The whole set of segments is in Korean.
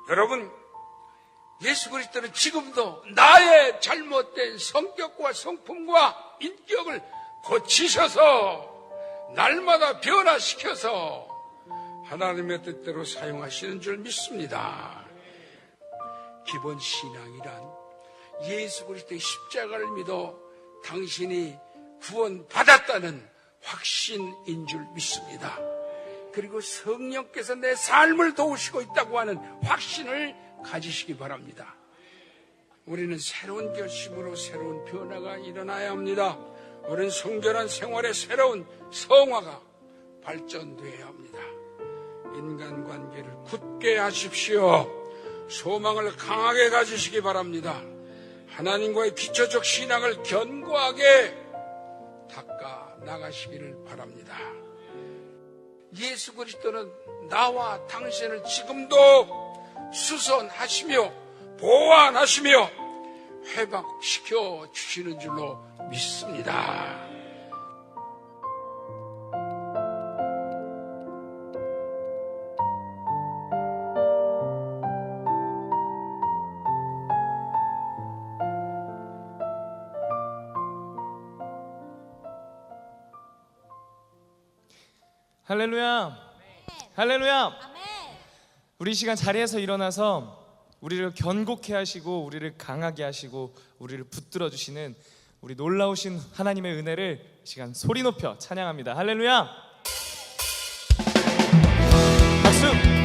여러분, 예수 그리스도는 지금도 나의 잘못된 성격과 성품과 인격을 고치셔서 날마다 변화시켜서 하나님의 뜻대로 사용하시는 줄 믿습니다. 기본 신앙이란 예수 그리스도의 십자가를 믿어 당신이 구원받았다는 확신인 줄 믿습니다. 그리고 성령께서 내 삶을 도우시고 있다고 하는 확신을 가지시기 바랍니다. 우리는 새로운 결심으로 새로운 변화가 일어나야 합니다. 우리는 성결한 생활의 새로운 성화가 발전되어야 합니다. 인간관계를 굳게 하십시오. 소망을 강하게 가지시기 바랍니다. 하나님과의 기초적 신앙을 견고하게 닦아 나가시기를 바랍니다. 예수 그리스도는 나와 당신을 지금도 수선하시며 보완하시며 회복시켜 주시는 줄로 믿습니다. 할렐루야. 할렐루야. 우리 시간 자리에서 일어나서 우리를 견고케 하시고 우리를 강하게 하시고 우리를 붙들어 주시는 우리 놀라우신 하나님의 은혜를 시간 소리 높여 찬양합니다. 할렐루야. 박수.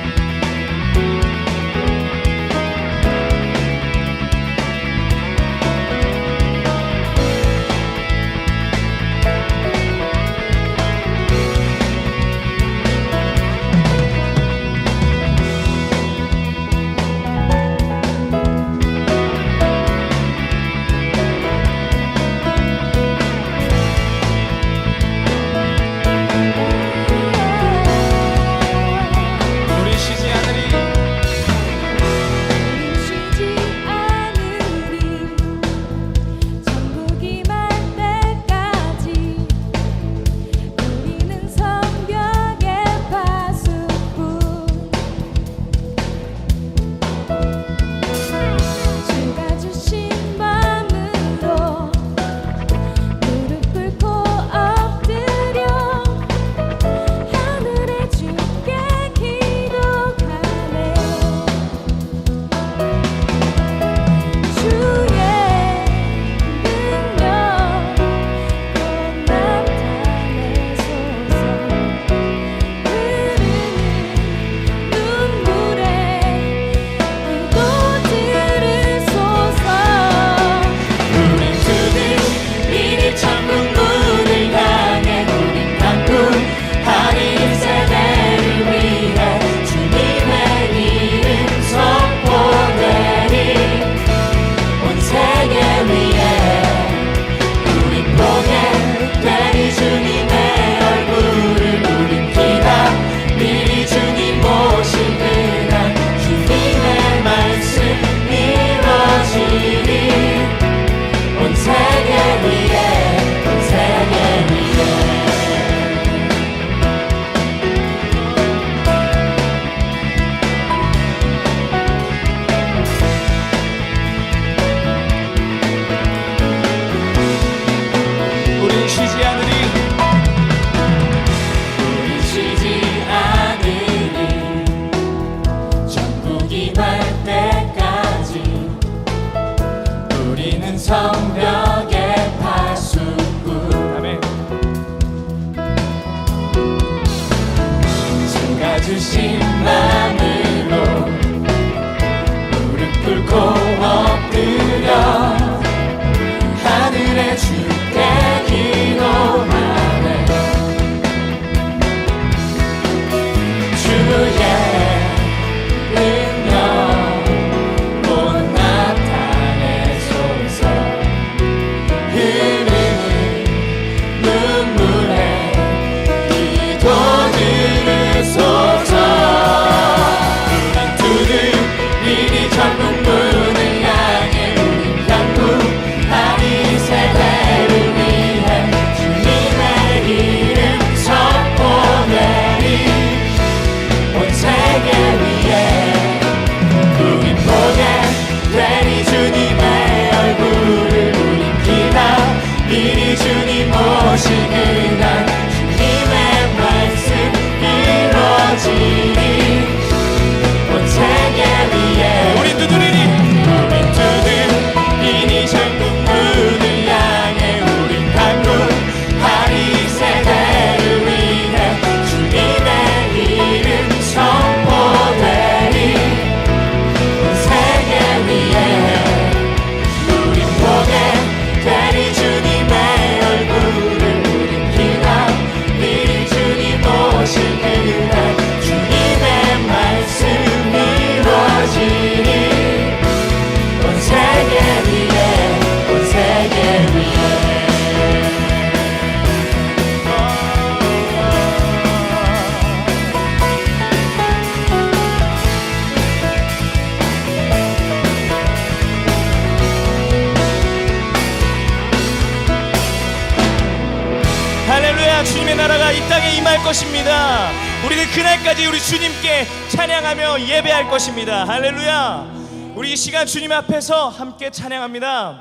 할렐루야. 주님의 나라가 이 땅에 임할 것입니다. 우리는 그날까지 우리 주님께 찬양하며 예배할 것입니다. 할렐루야. 우리 이 시간 주님 앞에서 함께 찬양합니다.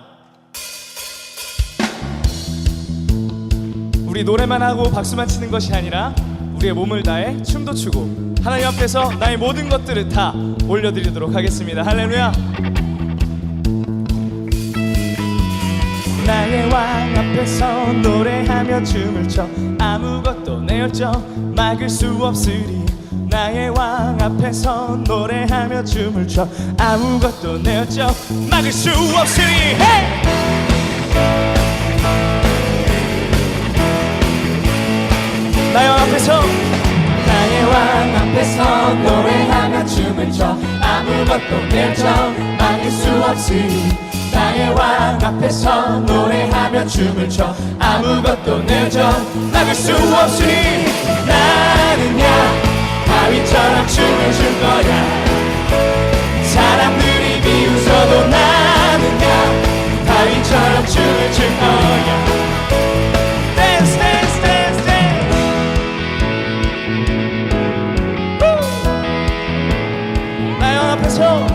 우리 노래만 하고 박수만 치는 것이 아니라 우리의 몸을 다해 춤도 추고 하나님 앞에서 나의 모든 것들을 다 올려드리도록 하겠습니다. 할렐루야. 나의 왕 앞에서 노래하며 춤을 춰 아무것도 내 열정 막을 수 없으리. 나의 왕 앞에서 노래하며 춤을 춰 아무것도 내 열정 막을 수 없으리. hey! 나의 왕 앞에서 나의 왕 앞에서 노래하며 춤을 춰 아무것도 내 열정 막을 수 없으리. 나의 왕 앞에서 노래하며 춤을 춰 아무것도 내 열정 막을 수 없으니 나는야 다윗처럼 춤을 출 거야. 사람들이 비웃어도 나는야 다윗처럼 춤을 출 거야. Dance dance dance dance. 나의 왕 앞에서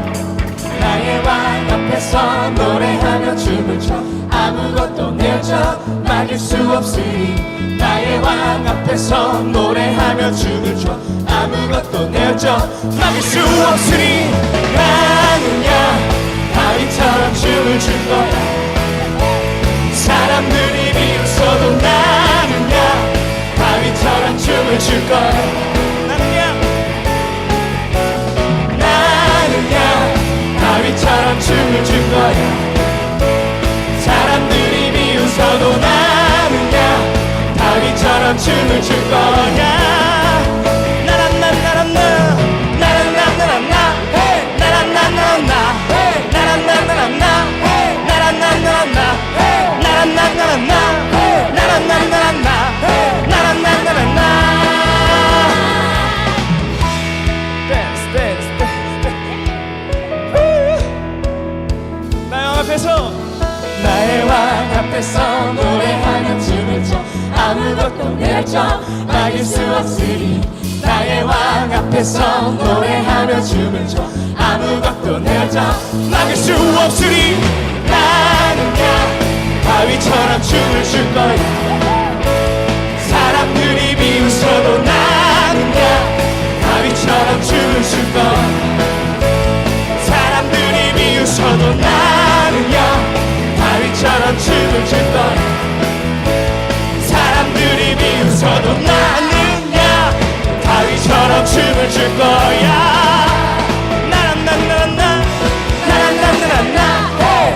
나의 왕 앞에서 노래하며 춤을 춰 아무것도 내 열정 막을 수 없으니. 나의 왕 앞에서 노래하며 춤을 춰 아무것도 내 열정 막을 수 없으니 나는야 다윗처럼 춤을 출 거야. 사람들이 비웃어도 나는야 다윗처럼 춤을 출 거야. 다윗처럼 춤을 출 거야. 사람들이 비웃어도 나는야 다윗처럼 춤을 출 거야. 나란나나란나 나란나나란나 나란나나란나 나란나나란나 나란나나란나 나란나나란나 나란나나란나 나란나나란나. 댄스 댄스 앞에서 나의 왕 앞에서 노래하며 춤을 춰 아무것도 내 열정 막을 수 없으리. 나의 왕 앞에서 노래하며 춤을 춰 아무것도 내 열정 막을 수 없으리. 나는야 다윗처럼 춤을 출 거야. 사람들이 비웃어도 나는야 다윗처럼 춤을 출 거야. 사람들이 비웃어도 나는야 다윗처럼 춤을 출 거야. 사람들이 비웃어도 나는야 다윗처럼 춤을 출 거야. 나란나나란나 나란나나란나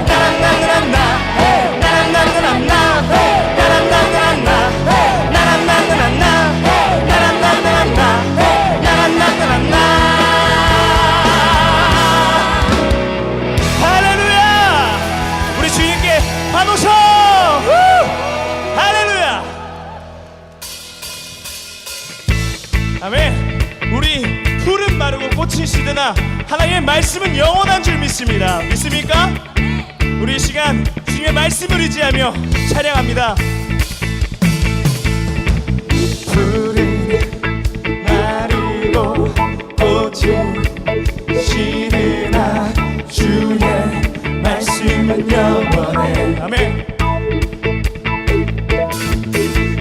나란나나란나 나란나나란나 나란나나란나 나란나나란나 나란나나란나 나란나나란나. 하노서 할렐루야. 아멘. 우리 풀은 마르고 꽃은 시드나 하나님의 말씀은 영원한 줄 믿습니다. 믿습니까? 우리 이 시간 주님의 말씀을 의지하며 찬양합니다. 풀은 마르고 꽃은 시드나 주의 말씀은 영원해. 아멘.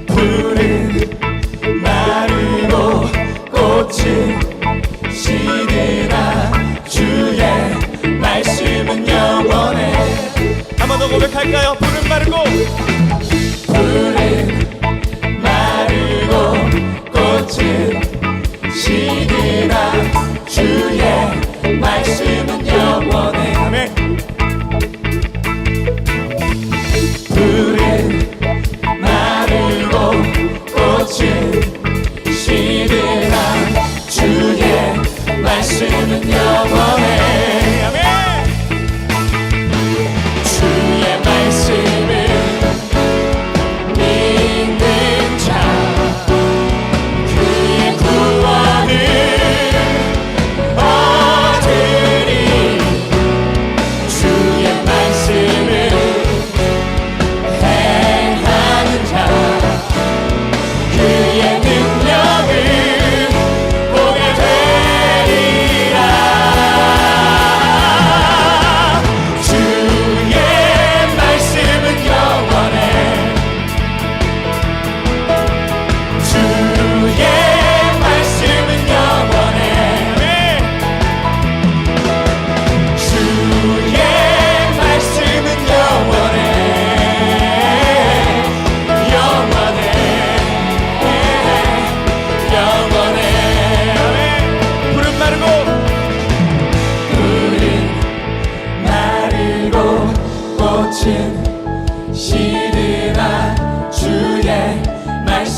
풀은 마르고 꽃은 시드나 주의 말씀은 영원해. 한 번 더 고백할까요? 풀은 마르고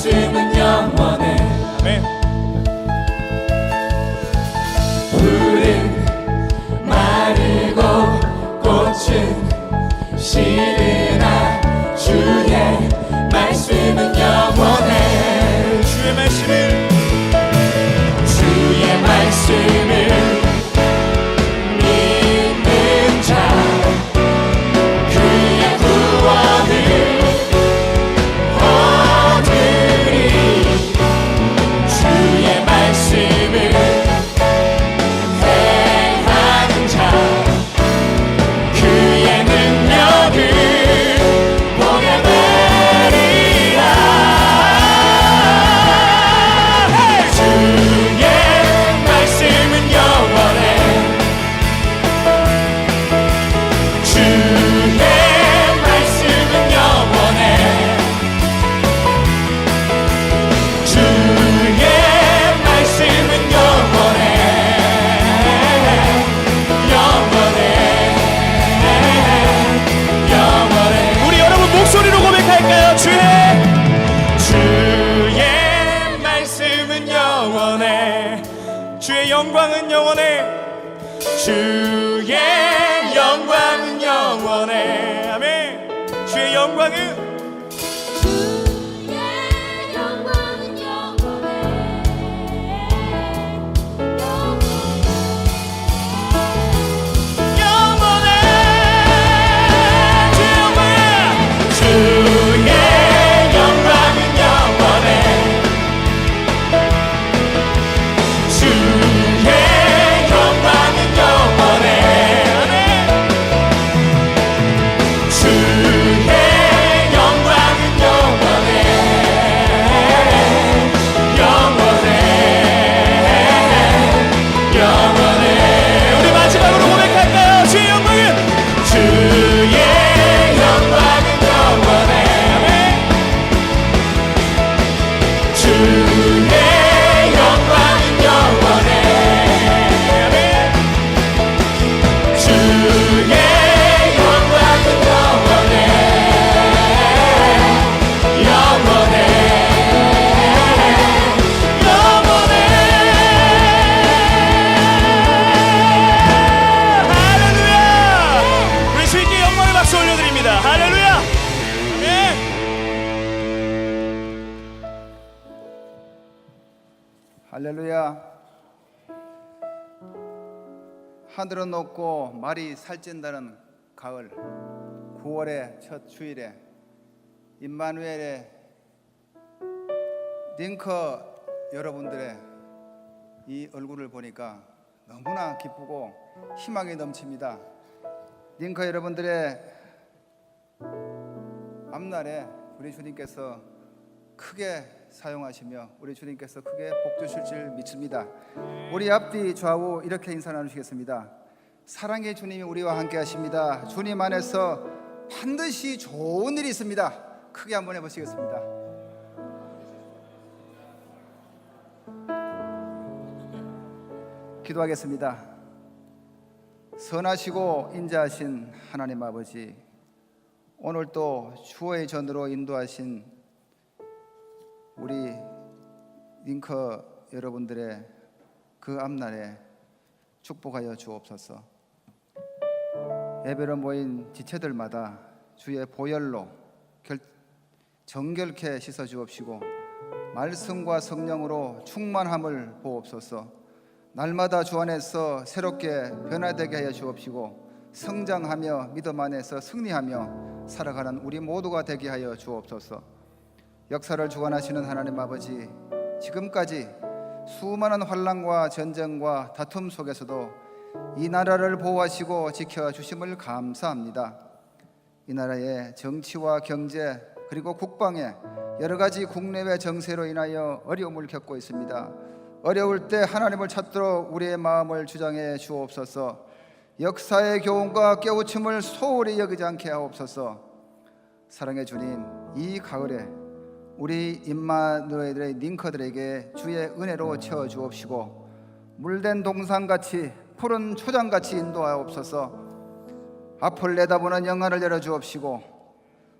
말씀은 영원해. 아멘. 풀은 마르고 꽃은 시드나 주의 말씀은 영원해. 주의 말씀을 주의 말씀을 믿는 자 그의 구원을 얻으리. 주의 말씀을 행하는 자 그의 능력을 보게 되리라. 주의 말씀은 영원해. 주의 말씀은 영원해. 주의 말씀은 영원해. 영원해. 영원해. 우리 여러분 목소리로 고백할까요? 주의 말씀은 영원해. 주의 영광은 영원해. 주의 영광은 영원해. 아멘. 주의 영광은 주의 영광은 영원해. 주의 영광은 영원해. 주의 영광은 영원해. 주의 영광은 영원해. 영원해. 영원해. 우리 마지막으로 고백할까요? 주의 영광은 주의 영광은 영원해. 주의 영광은 영원해. 주의 영광은 영원해. 영원해. 할렐루야! 우리 주님께 영광의 박수 올려드립니다. 할렐루야! 네. 할렐루야. 하늘은 높고 말이 살찐다는 가을 9월의 첫 주일에 임마누엘의 링커 여러분들의 이 얼굴을 보니까 너무나 기쁘고 희망이 넘칩니다. 링커 여러분들의 앞날에 우리 주님께서 크게 사용하시며 우리 주님께서 크게 복 주실 줄 믿습니다. 우리 앞뒤 좌우 이렇게 인사 나누시겠습니다. 사랑의 주님이 우리와 함께 하십니다. 주님 안에서 반드시 좋은 일이 있습니다. 크게 한번 해보시겠습니다. 기도하겠습니다. 선하시고 인자하신 하나님 아버지, 오늘 또 주의 전으로 인도하신 우리 링커 여러분들의 그 앞날에 축복하여 주옵소서. 예배로 모인 지체들마다 주의 보혈로 정결케 씻어 주옵시고 말씀과 성령으로 충만함을 부옵소서. 날마다 주 안에서 새롭게 변화되게 하여 주옵시고 성장하며 믿음 안에서 승리하며 살아가는 우리 모두가 되게 하여 주옵소서. 역사를 주관하시는 하나님 아버지, 지금까지 수많은 환난과 전쟁과 다툼 속에서도 이 나라를 보호하시고 지켜주심을 감사합니다. 이 나라의 정치와 경제 그리고 국방에 여러 가지 국내외 정세로 인하여 어려움을 겪고 있습니다. 어려울 때 하나님을 찾도록 우리의 마음을 주장해 주옵소서. 역사의 교훈과 깨우침을 소홀히 여기지 않게 하옵소서. 사랑의 주님, 이 가을에 우리 임마누엘의 링커들에게 주의 은혜로 채워 주옵시고 물된 동산같이 푸른 초장같이 인도하옵소서. 앞을 내다보는 영안을 열어 주옵시고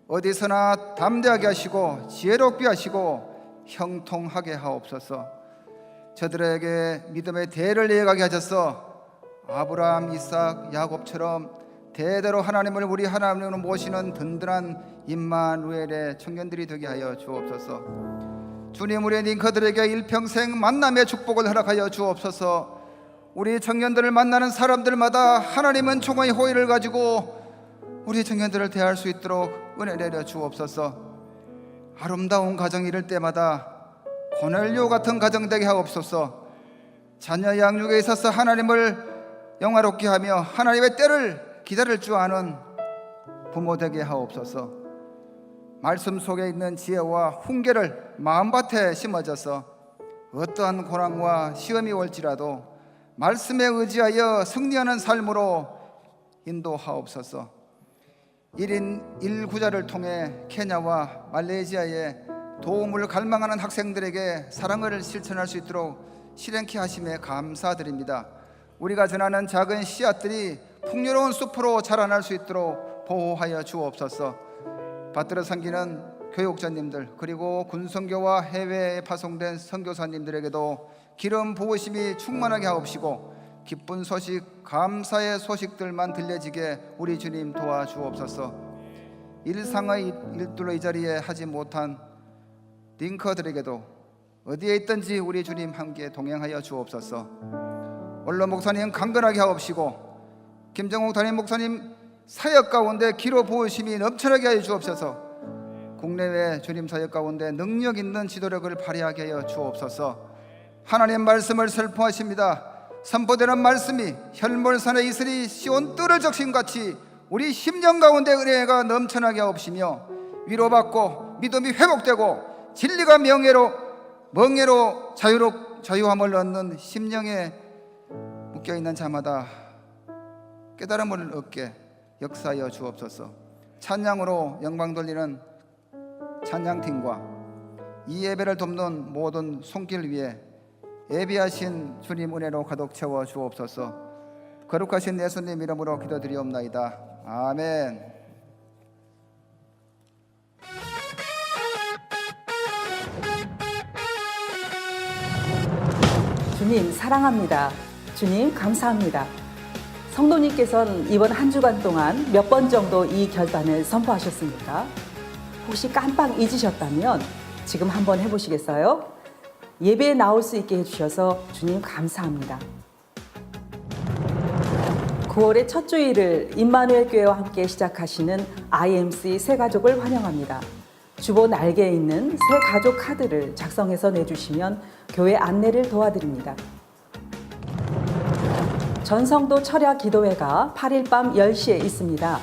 어디서나 담대하게 하시고 지혜롭게 하시고 형통하게 하옵소서. 저들에게 믿음의 대를 이어가게 하셔서 아브라함, 이삭, 야곱처럼 대대로 하나님을 우리 하나님으로 모시는 든든한 임마누엘의 청년들이 되게 하여 주옵소서. 주님, 우리 링커들에게 일평생 만남의 축복을 허락하여 주옵소서. 우리 청년들을 만나는 사람들마다 하나님은 총의 호의를 가지고 우리 청년들을 대할 수 있도록 은혜 내려 주옵소서. 아름다운 가정이 이룰 때마다 고넬료 같은 가정 되게 하옵소서. 자녀 양육에 있어서 하나님을 영화롭게 하며 하나님의 때를 기다릴 줄 아는 부모 되게 하옵소서. 말씀 속에 있는 지혜와 훈계를 마음밭에 심어져서 어떠한 고난과 시험이 올지라도 말씀에 의지하여 승리하는 삶으로 인도하옵소서. 1인 1구자를 통해 케냐와 말레이시아에 도움을 갈망하는 학생들에게 사랑을 실천할 수 있도록 실행케 하심에 감사드립니다. 우리가 전하는 작은 씨앗들이 풍요로운 숲으로 자라날 수 있도록 보호하여 주옵소서. 받들어 섬기는 교육자님들 그리고 군선교와 해외에 파송된 선교사님들에게도 기름 부으심이 충만하게 하옵시고 기쁜 소식, 감사의 소식들만 들려지게 우리 주님 도와주옵소서. 일상의 일들로 이 자리에 하지 못한 링커들에게도 어디에 있든지 우리 주님 함께 동행하여 주옵소서. 원로 목사님 강건하게 하옵시고 김정욱 담임 목사님 사역 가운데 기로 부으심이 넘쳐나게 하여 주옵소서. 국내외 주님 사역 가운데 능력 있는 지도력을 발휘하게 하여 주옵소서. 하나님 말씀을 선포하십니다. 선포되는 말씀이 혈몰산의 이슬이 시온 뜰을 적신같이 우리 심령 가운데 은혜가 넘쳐나게 하옵시며 위로받고 믿음이 회복되고 진리가 멍에로 자유함을 얻는 심령에 묶여있는 자마다 깨달음을 얻게 역사하여 주옵소서. 찬양으로 영광 돌리는 찬양팀과 이 예배를 돕는 모든 손길 위에 예비하신 주님 은혜로 가득 채워 주옵소서. 거룩하신 예수님 이름으로 기도드리옵나이다. 아멘. 주님 사랑합니다. 주님 감사합니다. 성도님께서는 이번 한 주간 동안 몇 번 정도 이 결단을 선포하셨습니까? 혹시 깜빡 잊으셨다면 지금 한번 해보시겠어요? 예배에 나올 수 있게 해주셔서 주님 감사합니다. 9월의 첫 주일을 임마누엘 교회와 함께 시작하시는 IMC 새가족을 환영합니다. 주보 날개에 있는 새 가족 카드를 작성해서 내주시면 교회 안내를 도와드립니다. 전성도 철야 기도회가 8일 밤 10시에 있습니다.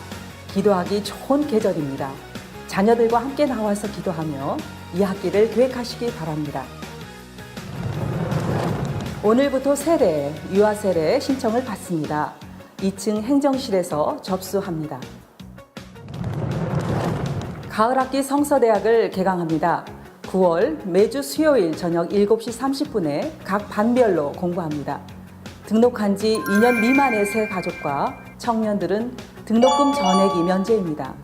기도하기 좋은 계절입니다. 자녀들과 함께 나와서 기도하며 이 학기를 계획하시기 바랍니다. 오늘부터 세례, 유아 세례 신청을 받습니다. 2층 행정실에서 접수합니다. 가을학기 성서대학을 개강합니다. 9월 매주 수요일 저녁 7시 30분에 각 반별로 공부합니다. 등록한 지 2년 미만의 새 가족과 청년들은 등록금 전액이 면제입니다.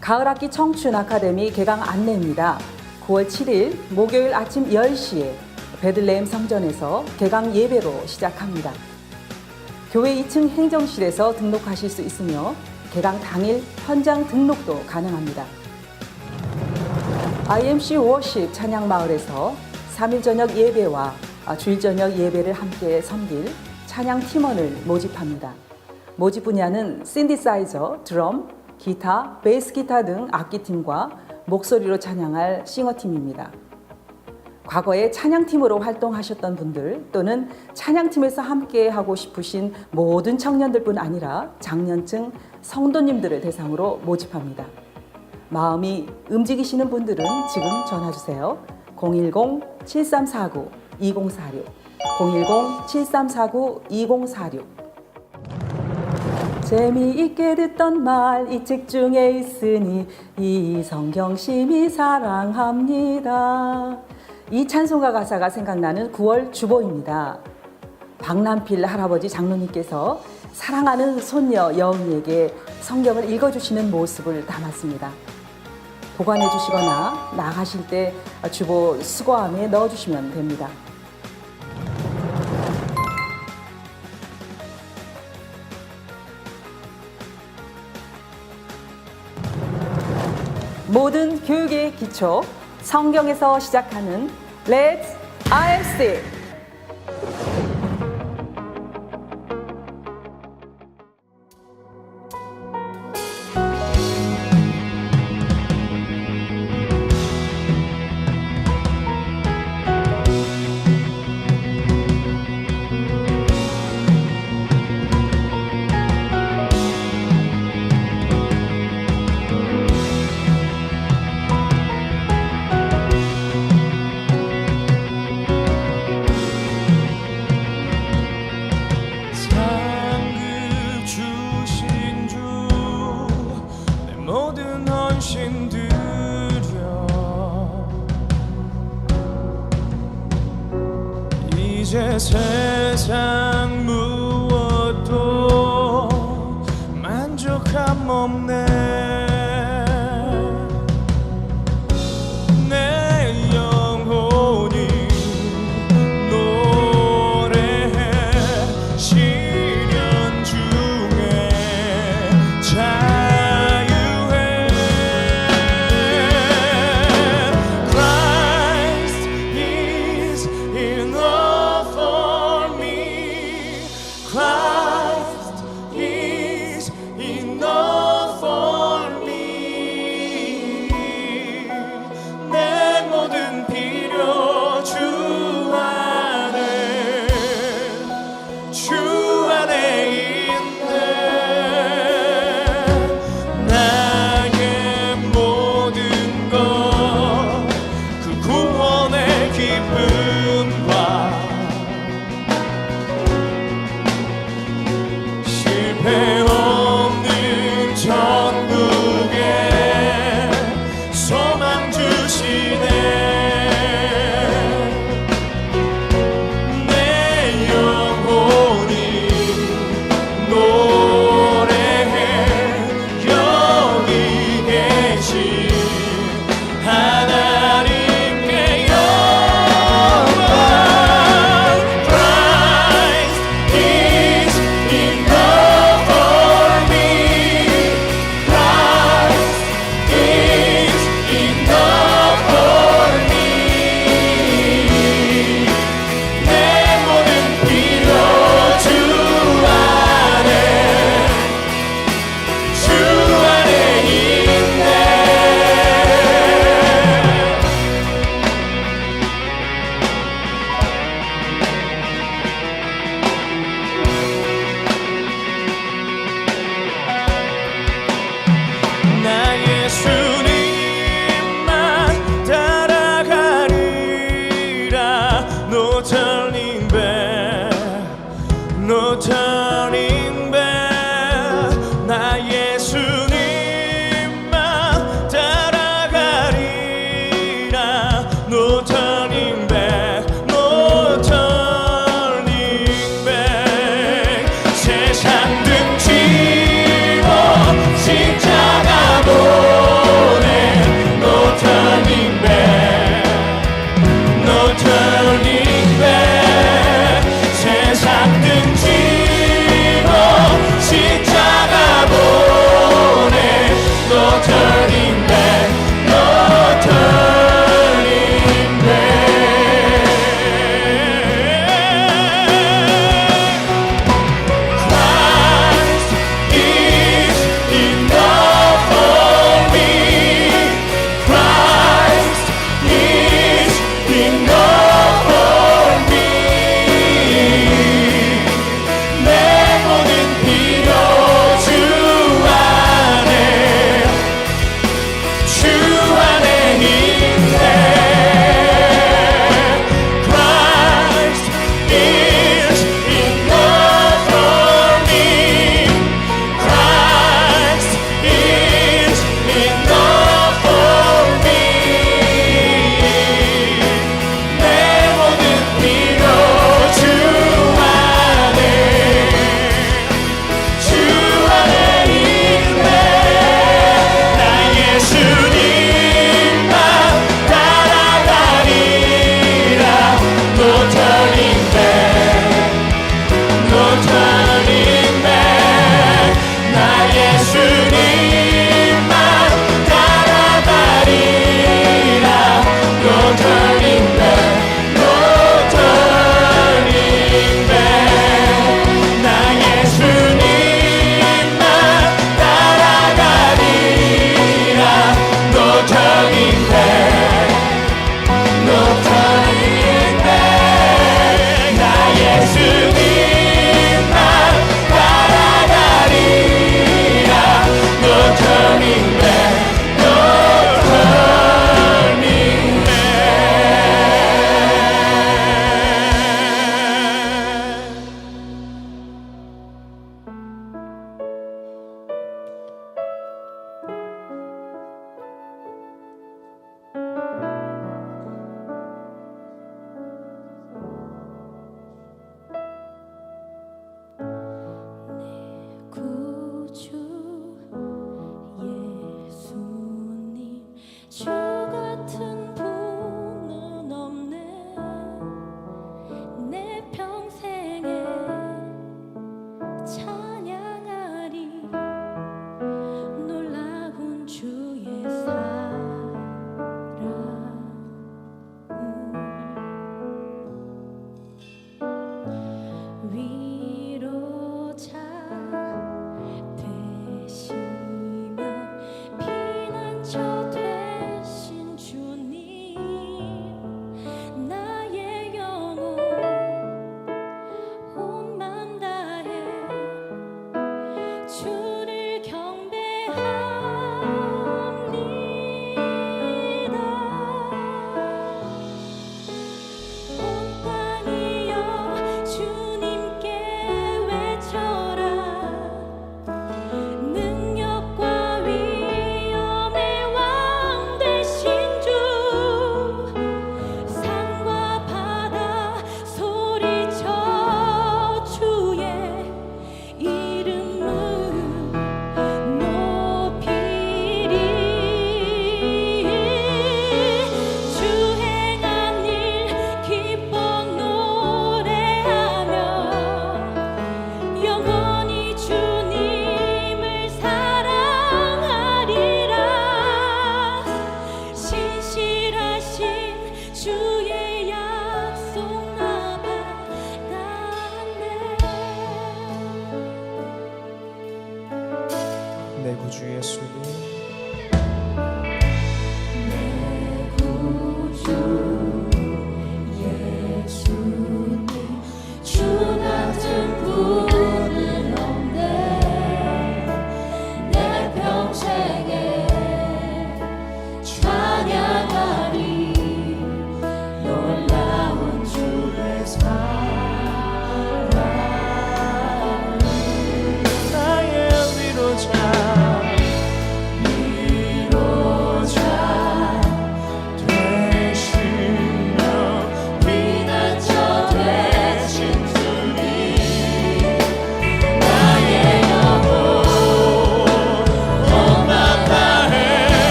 가을학기 청춘 아카데미 개강 안내입니다. 9월 7일 목요일 아침 10시에 베들레헴 성전에서 개강 예배로 시작합니다. 교회 2층 행정실에서 등록하실 수 있으며 개강 당일 현장 등록도 가능합니다. IMC 워십 찬양마을에서 3일 저녁 예배와 주일 저녁 예배를 함께 섬길 찬양 팀원을 모집합니다. 모집 분야는 신디사이저, 드럼, 기타, 베이스 기타 등 악기팀과 목소리로 찬양할 싱어팀입니다. 과거에 찬양팀으로 활동하셨던 분들 또는 찬양팀에서 함께 하고 싶으신 모든 청년들뿐 아니라 장년층 성도님들을 대상으로 모집합니다. 마음이 움직이시는 분들은 지금 전화주세요. 010-7349-2046 010-7349-2046 재미있게 듣던 말 이 책 중에 있으니 이 성경심이 사랑합니다. 이 찬송가 가사가 생각나는 9월 주보입니다. 박남필 할아버지 장로님께서 사랑하는 손녀 여은이에게 성경을 읽어주시는 모습을 담았습니다. 보관해 주시거나 나가실 때 주보 수거함에 넣어 주시면 됩니다. 모든 교육의 기초, 성경에서 시작하는 Let's IMC. 상급 주신 주 내 모든 헌신 드려 이제 세상 무엇도 만족함 없네 내 영혼이 노래해 시련 중에 자유해 Christ is enough for me Christ is enough for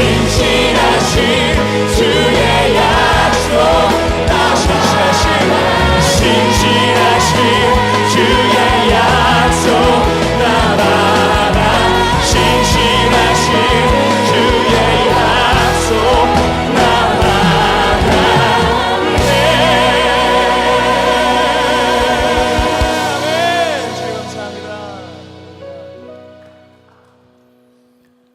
신실하신 주의 약속 신실하신 주의 약속 나바라 신실하신 주의 약속 나바라 주님 감사합니다.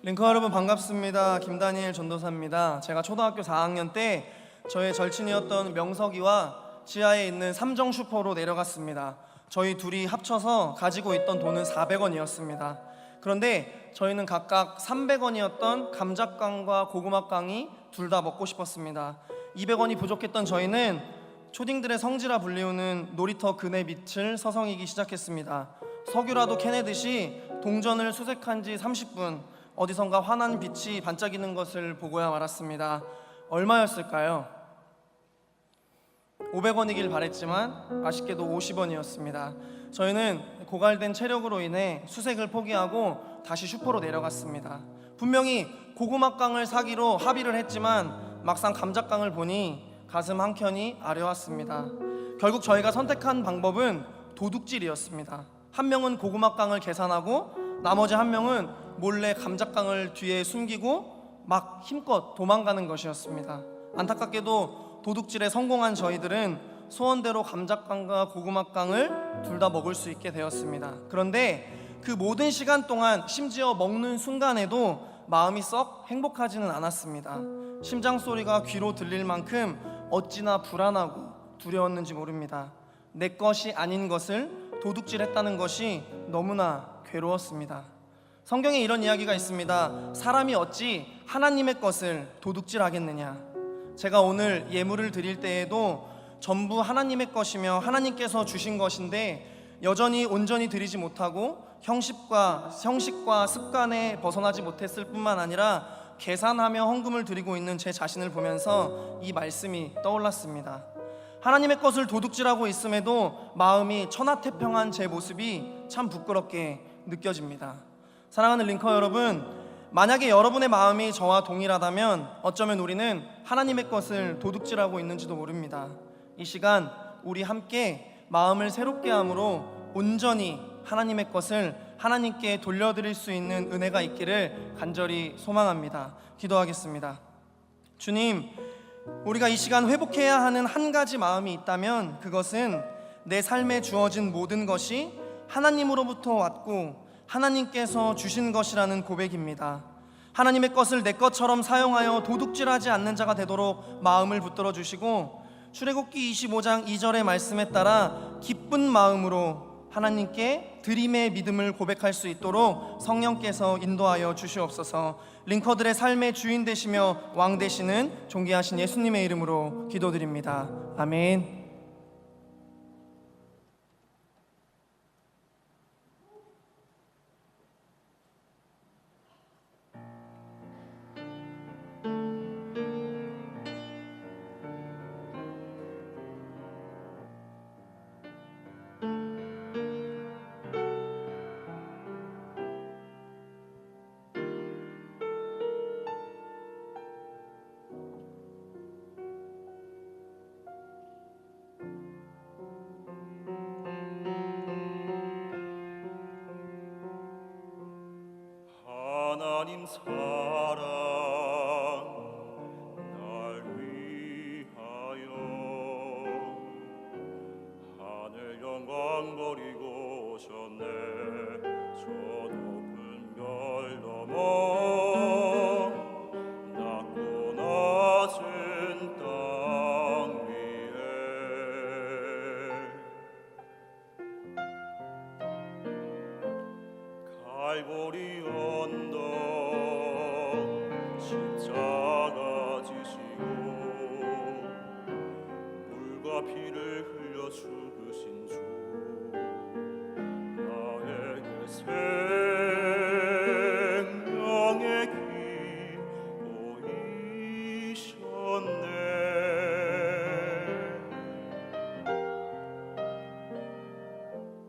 링커 여러분 반갑습니다. 김다니엘 전도사입니다. 제가 초등학교 4학년 때 저의 절친이었던 명석이와 지하에 있는 삼정 슈퍼로 내려갔습니다. 저희 둘이 합쳐서 가지고 있던 돈은 400원이었습니다. 그런데 저희는 각각 300원이었던 감자깡과 고구마깡이 둘 다 먹고 싶었습니다. 200원이 부족했던 저희는 초딩들의 성지라 불리우는 놀이터 그네 밑을 서성이기 시작했습니다. 석유라도 캐내듯이 동전을 수색한 지 30분, 어디선가 환한 빛이 반짝이는 것을 보고야 말았습니다. 얼마였을까요? 500원이길 바랬지만 아쉽게도 50원이었습니다. 저희는 고갈된 체력으로 인해 수색을 포기하고 다시 슈퍼로 내려갔습니다. 분명히 고구마깡을 사기로 합의를 했지만 막상 감자깡을 보니 가슴 한켠이 아려왔습니다. 결국 저희가 선택한 방법은 도둑질이었습니다. 한 명은 고구마깡을 계산하고 나머지 한 명은 몰래 감자깡을 뒤에 숨기고 막 힘껏 도망가는 것이었습니다. 안타깝게도 도둑질에 성공한 저희들은 소원대로 감자깡과 고구마깡을 둘 다 먹을 수 있게 되었습니다. 그런데 그 모든 시간 동안 심지어 먹는 순간에도 마음이 썩 행복하지는 않았습니다. 심장 소리가 귀로 들릴 만큼 어찌나 불안하고 두려웠는지 모릅니다. 내 것이 아닌 것을 도둑질했다는 것이 너무나 괴로웠습니다. 성경에 이런 이야기가 있습니다. 사람이 어찌 하나님의 것을 도둑질하겠느냐. 제가 오늘 예물을 드릴 때에도 전부 하나님의 것이며 하나님께서 주신 것인데 여전히 온전히 드리지 못하고 형식과 습관에 벗어나지 못했을 뿐만 아니라 계산하며 헌금을 드리고 있는 제 자신을 보면서 이 말씀이 떠올랐습니다. 하나님의 것을 도둑질하고 있음에도 마음이 천하태평한 제 모습이 참 부끄럽게 느껴집니다. 사랑하는 링커 여러분, 만약에 여러분의 마음이 저와 동일하다면 어쩌면 우리는 하나님의 것을 도둑질하고 있는지도 모릅니다. 이 시간 우리 함께 마음을 새롭게 함으로 온전히 하나님의 것을 하나님께 돌려드릴 수 있는 은혜가 있기를 간절히 소망합니다. 기도하겠습니다. 주님, 우리가 이 시간 회복해야 하는 한 가지 마음이 있다면 그것은 내 삶에 주어진 모든 것이 하나님으로부터 왔고 하나님께서 주신 것이라는 고백입니다. 하나님의 것을 내 것처럼 사용하여 도둑질하지 않는 자가 되도록 마음을 붙들어 주시고 출애굽기 25장 2절의 말씀에 따라 기쁜 마음으로 하나님께 드림의 믿음을 고백할 수 있도록 성령께서 인도하여 주시옵소서. 링커들의 삶의 주인 되시며 왕 되시는 존귀하신 예수님의 이름으로 기도드립니다. 아멘. 하나님 사랑 날 위하여 하늘 영광 버리고 오셨네. 저 높은 별 넘어 낮고 낮은 땅 위에 갈보리 언덕 십자가 지시고 물과 피를 흘려 죽으신 주 나에게 생명의 길 보이셨네.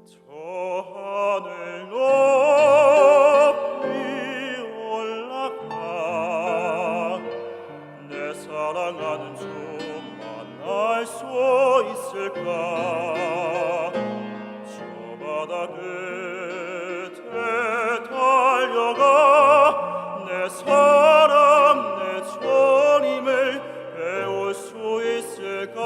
저 하늘 높이 올라가 있을까 저 바다 끝에 달려가 내 사랑 내 주님을 배울 수 있을까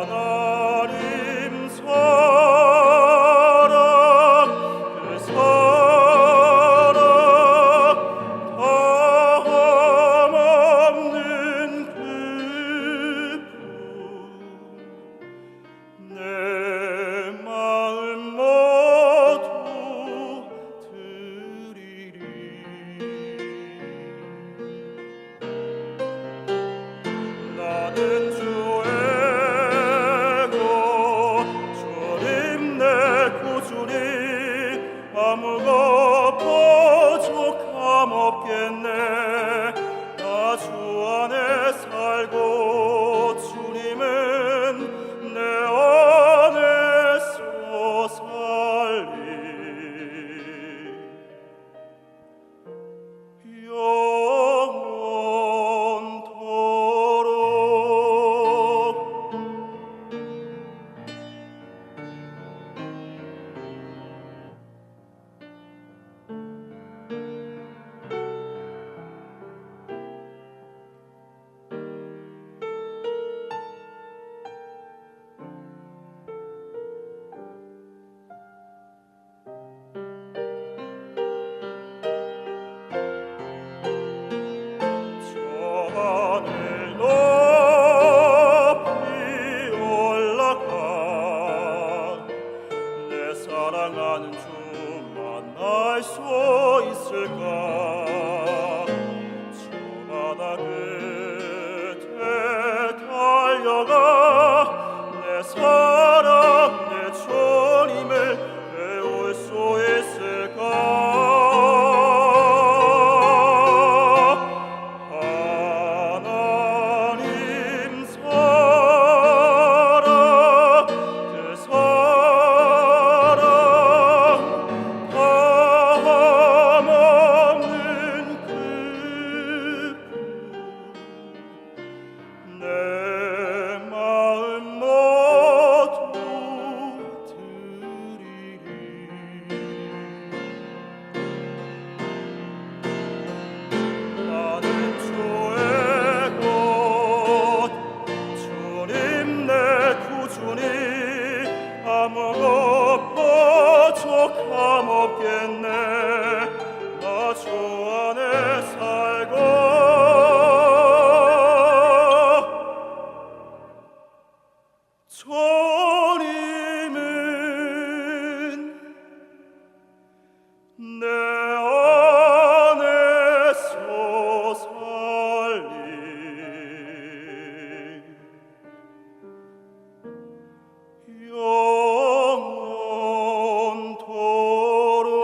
하나님 사랑 그 사랑 다함없는 기쁨 내 마음 모두 드리리 나는 주의 것 주님 내 구주니 아무것 부족함 없겠네 나 주 안에 살고 주님은 내 안에서 살리 영원토록 저 하늘 높이 올라가 내 사랑하는 주 만날 수 있을까 저 바다 끝에 달려가 내 사랑 내 주님을 배울 수 있을까 하나님 사랑 그 사랑 다함없는 기쁨 내 마음 모두 드리리 나는 주의 것 주님 내 구주니 아무것 부족함 없겠네 나 주 안에 살고 주님은 내 안에서 살리 영원토록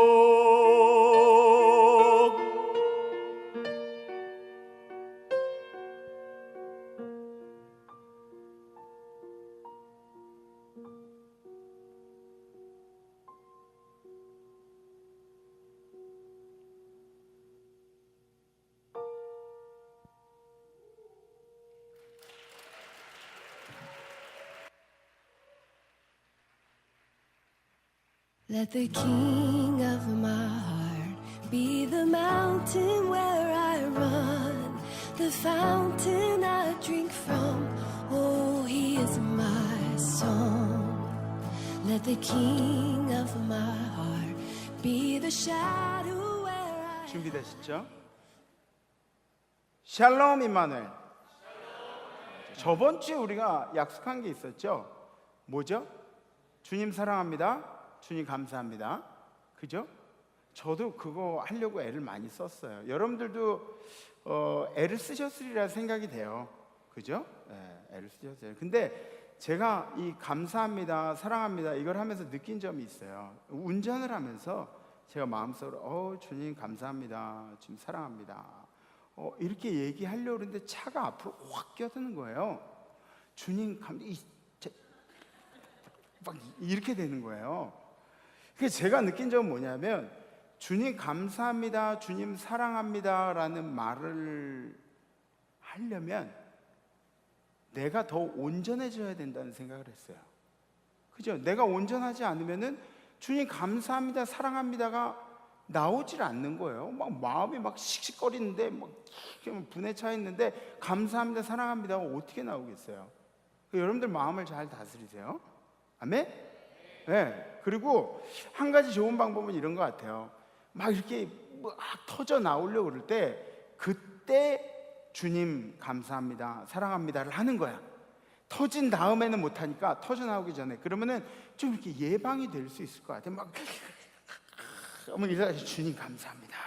Let the king of my heart be the mountain where I run, the fountain I drink from. Oh, he is my song. Let the king of my heart be the shadow where I 준비되셨죠? 샬롬 임마누엘. 저번 주에 우리가 약속한 게 있었죠? 뭐죠? 주님 사랑합니다. 주님 감사합니다. 그죠? 저도 그거 하려고 애를 많이 썼어요. 여러분들도 애를 쓰셨으리라 생각이 돼요. 그죠? 네, 애를 쓰셨어요. 근데 제가 이 감사합니다, 사랑합니다 이걸 하면서 느낀 점이 있어요. 운전을 하면서 제가 마음속으로 주님 감사합니다, 주님 사랑합니다 이렇게 얘기하려고 그러는데 차가 앞으로 확 끼어드는 거예요. 주님 막 이렇게 되는 거예요. 그래서 제가 느낀 점은 뭐냐면 주님 감사합니다, 주님 사랑합니다 라는 말을 하려면 내가 더 온전해져야 된다는 생각을 했어요. 그죠? 내가 온전하지 않으면은 주님 감사합니다, 사랑합니다가 나오질 않는 거예요. 막 마음이 막 씩씩거리는데 막 분에 차 있는데 감사합니다, 사랑합니다가 어떻게 나오겠어요? 여러분들 마음을 잘 다스리세요. 아멘? 네. 그리고 한 가지 좋은 방법은 이런 것 같아요. 막 이렇게 막 터져 나오려고 그럴 때 그때 주님 감사합니다, 사랑합니다를 하는 거야. 터진 다음에는 못하니까 터져 나오기 전에 그러면은 좀 이렇게 예방이 될 수 있을 것 같아요. 막 이래가지고 주님 감사합니다.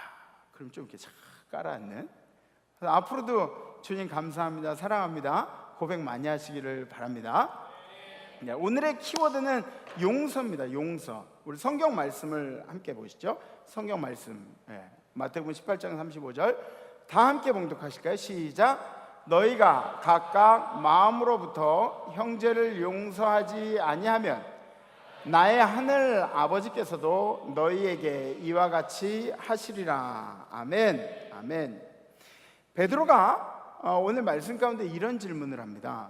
그럼 좀 이렇게 착 깔아앉는. 앞으로도 주님 감사합니다, 사랑합니다 고백 많이 하시기를 바랍니다. 오늘의 키워드는 용서입니다. 용서. 우리 성경 말씀을 함께 보시죠. 성경 말씀 마태복음 18장 35절 다 함께 봉독하실까요? 시작. 너희가 각각 마음으로부터 형제를 용서하지 아니하면 나의 하늘 아버지께서도 너희에게 이와 같이 하시리라. 아멘. 아멘. 베드로가 오늘 말씀 가운데 이런 질문을 합니다.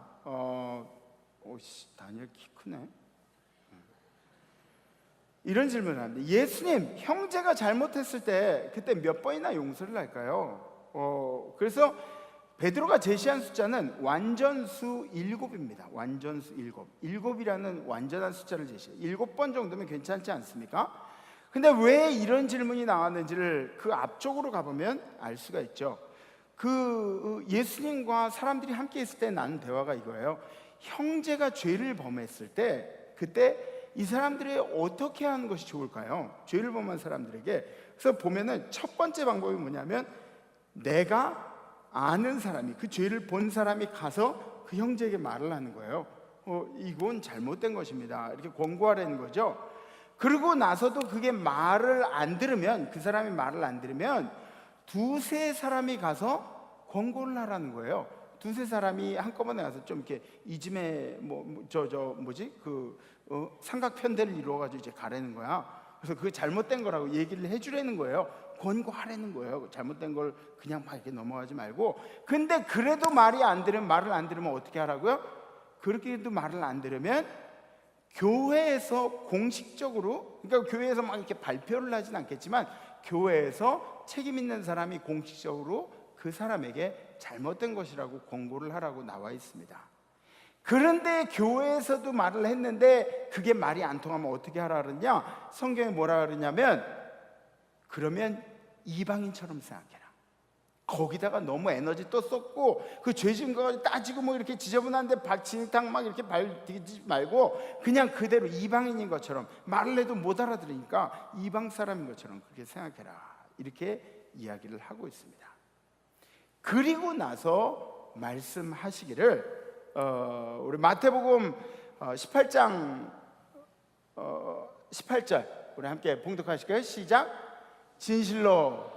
다니엘 키 크네. 이런 질문을 합니다. 예수님, 형제가 잘못했을 때 그때 몇 번이나 용서를 할까요? 그래서 베드로가 제시한 숫자는 완전수 7입니다. 완전수 7. 7이라는 완전한 숫자를 제시해요. 7번 정도면 괜찮지 않습니까? 근데 왜 이런 질문이 나왔는지를 그 앞쪽으로 가보면 알 수가 있죠. 그 예수님과 사람들이 함께 있을 때 나눈 대화가 이거예요. 형제가 죄를 범했을 때 그때 이 사람들이 어떻게 하는 것이 좋을까요? 죄를 범한 사람들에게. 그래서 보면은 첫 번째 방법이 뭐냐면 내가 아는 사람이, 그 죄를 본 사람이 가서 그 형제에게 말을 하는 거예요. 이건 잘못된 것입니다. 이렇게 권고하라는 거죠. 그러고 나서도 그게 말을 안 들으면, 그 사람이 말을 안 들으면 두세 사람이 가서 권고를 하라는 거예요. 두세 사람이 한꺼번에 가서 좀 이렇게 이즘에 삼각편대를 이루어가지고 이제 가라는 거야. 그래서 그게 잘못된 거라고 얘기를 해주라는 거예요. 권고하라는 거예요. 잘못된 걸 그냥 막 이렇게 넘어가지 말고. 근데 그래도 말을 안 들으면 어떻게 하라고요? 그렇게도 말을 안 들으면 교회에서 공식적으로, 그러니까 교회에서 막 이렇게 발표를 하진 않겠지만 교회에서 책임 있는 사람이 공식적으로 그 사람에게 잘못된 것이라고 권고를 하라고 나와 있습니다. 그런데 교회에서도 말을 했는데 그게 말이 안 통하면 어떻게 하라 그러냐? 성경에 뭐라 그러냐면 그러면 이방인처럼 생각해라. 거기다가 너무 에너지 또 쏟고 그 죄 지은 거 따지고 뭐 이렇게 지저분한데 진탕 막 이렇게 발 디지 말고 그냥 그대로 이방인인 것처럼, 말을 해도 못 알아들으니까 이방 사람인 것처럼 그렇게 생각해라. 이렇게 이야기를 하고 있습니다. 그리고 나서 말씀하시기를 우리 마태복음 18장 18절 우리 함께 봉독하실까요? 시작. 진실로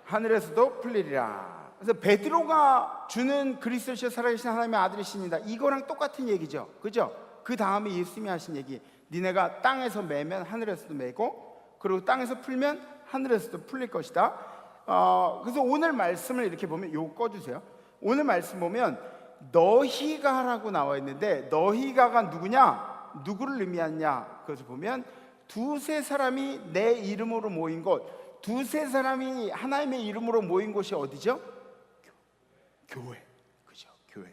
하늘에서도 풀리리라. 그래서 베드로가 주는 그리스도시여 살아계신 하나님의 아들이시니다, 이거랑 똑같은 얘기죠. 그죠? 그 다음에 예수님이 하신 얘기, 니네가 땅에서 매면 하늘에서도 매고 그리고 땅에서 풀면 하늘에서도 풀릴 것이다. 그래서 오늘 말씀을 이렇게 보면, 요거 꺼주세요. 오늘 말씀 보면 너희가라고 나와 있는데 너희가가 누구냐? 누구를 의미하냐? 그래서 보면 두세 사람이 내 이름으로 모인 곳, 두세 사람이 하나님의 이름으로 모인 곳이 어디죠? 교회. 그죠? 교회.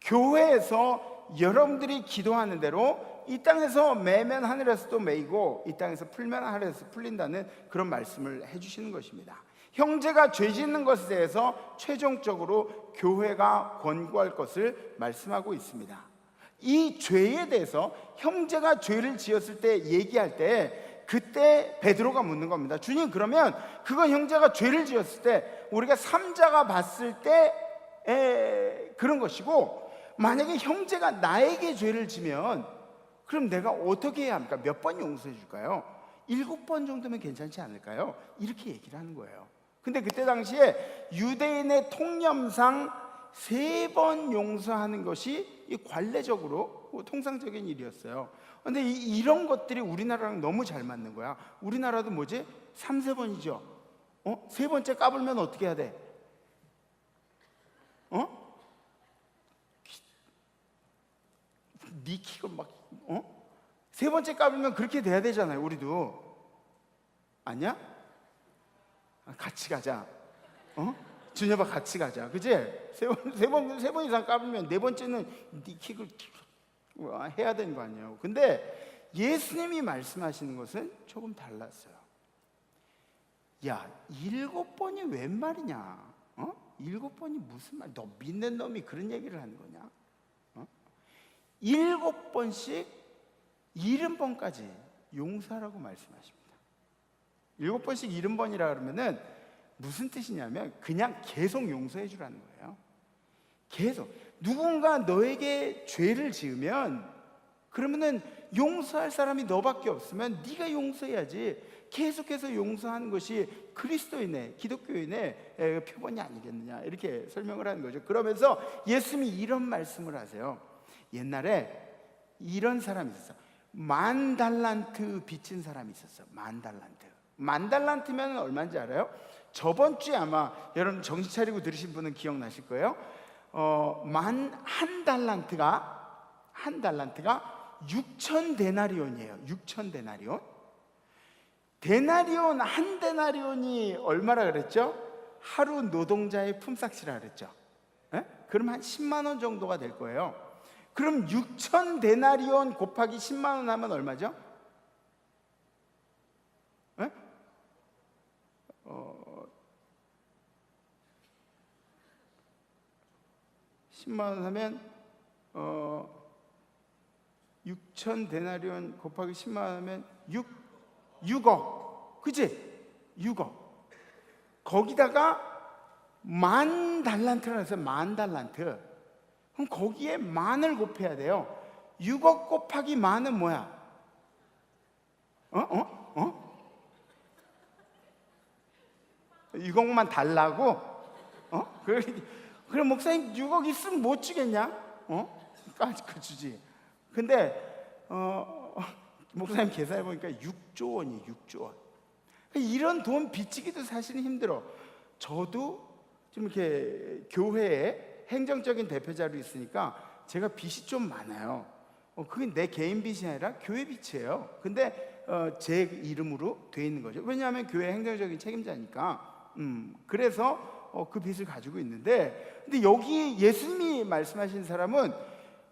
교회에서 여러분들이 기도하는 대로 이 땅에서 매면 하늘에서도 매이고 이 땅에서 풀면 하늘에서 풀린다는 그런 말씀을 해주시는 것입니다. 형제가 죄 짓는 것에 대해서 최종적으로 교회가 권고할 것을 말씀하고 있습니다. 이 죄에 대해서 형제가 죄를 지었을 때 얘기할 때 그때 베드로가 묻는 겁니다. 주님, 그러면 그건 형제가 죄를 지었을 때 우리가 삼자가 봤을 때 그런 것이고, 만약에 형제가 나에게 죄를 지면 그럼 내가 어떻게 해야 합니까? 몇 번 용서해 줄까요? 7번 정도면 괜찮지 않을까요? 이렇게 얘기를 하는 거예요. 근데 그때 당시에 유대인의 통념상 3번 용서하는 것이 이 관례적으로 통상적인 일이었어요. 근데 이런 것들이 우리나라랑 너무 잘 맞는 거야. 우리나라도 뭐지? 3-4번이죠. 세 번째 까불면 어떻게 해야 돼? 니키고 막 세 번째 까불면 그렇게 돼야 되잖아요. 우리도. 아니야? 같이 가자. 준엽아 같이 가자. 그치? 세 번 이상 까불면 네 번째는 니킥을 해야 되는 거 아니에요. 근데 예수님이 말씀하시는 것은 조금 달랐어요. 야, 7번이 웬 말이냐? 7번이 무슨 말? 너 믿는 놈이 그런 얘기를 하는 거냐? 7번씩 70번까지 용서하라고 말씀하십니다. 7번씩 70번이라 그러면은 무슨 뜻이냐면 그냥 계속 용서해 주라는 거예요. 계속. 누군가 너에게 죄를 지으면 그러면은 용서할 사람이 너밖에 없으면 네가 용서해야지. 계속해서 용서하는 것이 그리스도인의, 기독교인의 표본이 아니겠느냐, 이렇게 설명을 하는 거죠. 그러면서 예수님이 이런 말씀을 하세요. 옛날에 이런 사람이 있었어. 10,000달란트 빚진 사람이 있었어. 10,000달란트. 10,000달란트면 얼마인지 알아요? 저번 주에 아마 여러분 정신 차리고 들으신 분은 기억나실 거예요. 한 달란트가 6,000데나리온이에요. 6,000데나리온. 데나리온, 한 데나리온이 얼마라 그랬죠? 하루 노동자의 품삯이라 그랬죠. 그럼 한 10만 원 정도가 될 거예요. 그럼 6,000데나리온 곱하기 10만 원 하면 얼마죠? 10만 원 하면 6,000데나리온 곱하기 10만 원 하면 6억. 그치? 6억. 거기다가 10,000달란트라고 해서 10,000달란트. 그럼 거기에 만을 곱해야 돼요. 6억 곱하기 만은 뭐야? 6억만 달라고? 그럼 목사님 6억 있으면 못 주겠냐? 까짓거 주지. 근데 목사님 계산해 보니까 6조 원이 6조 원. 이런 돈 빚지기도 사실은 힘들어. 저도 좀 이렇게 교회에 행정적인 대표자로 있으니까 제가 빚이 좀 많아요. 그게 내 개인 빚이 아니라 교회 빚이에요. 근데 제 이름으로 돼 있는 거죠. 왜냐하면 교회 행정적인 책임자니까. 그래서 그 빚을 가지고 있는데, 근데 여기 예수님이 말씀하신 사람은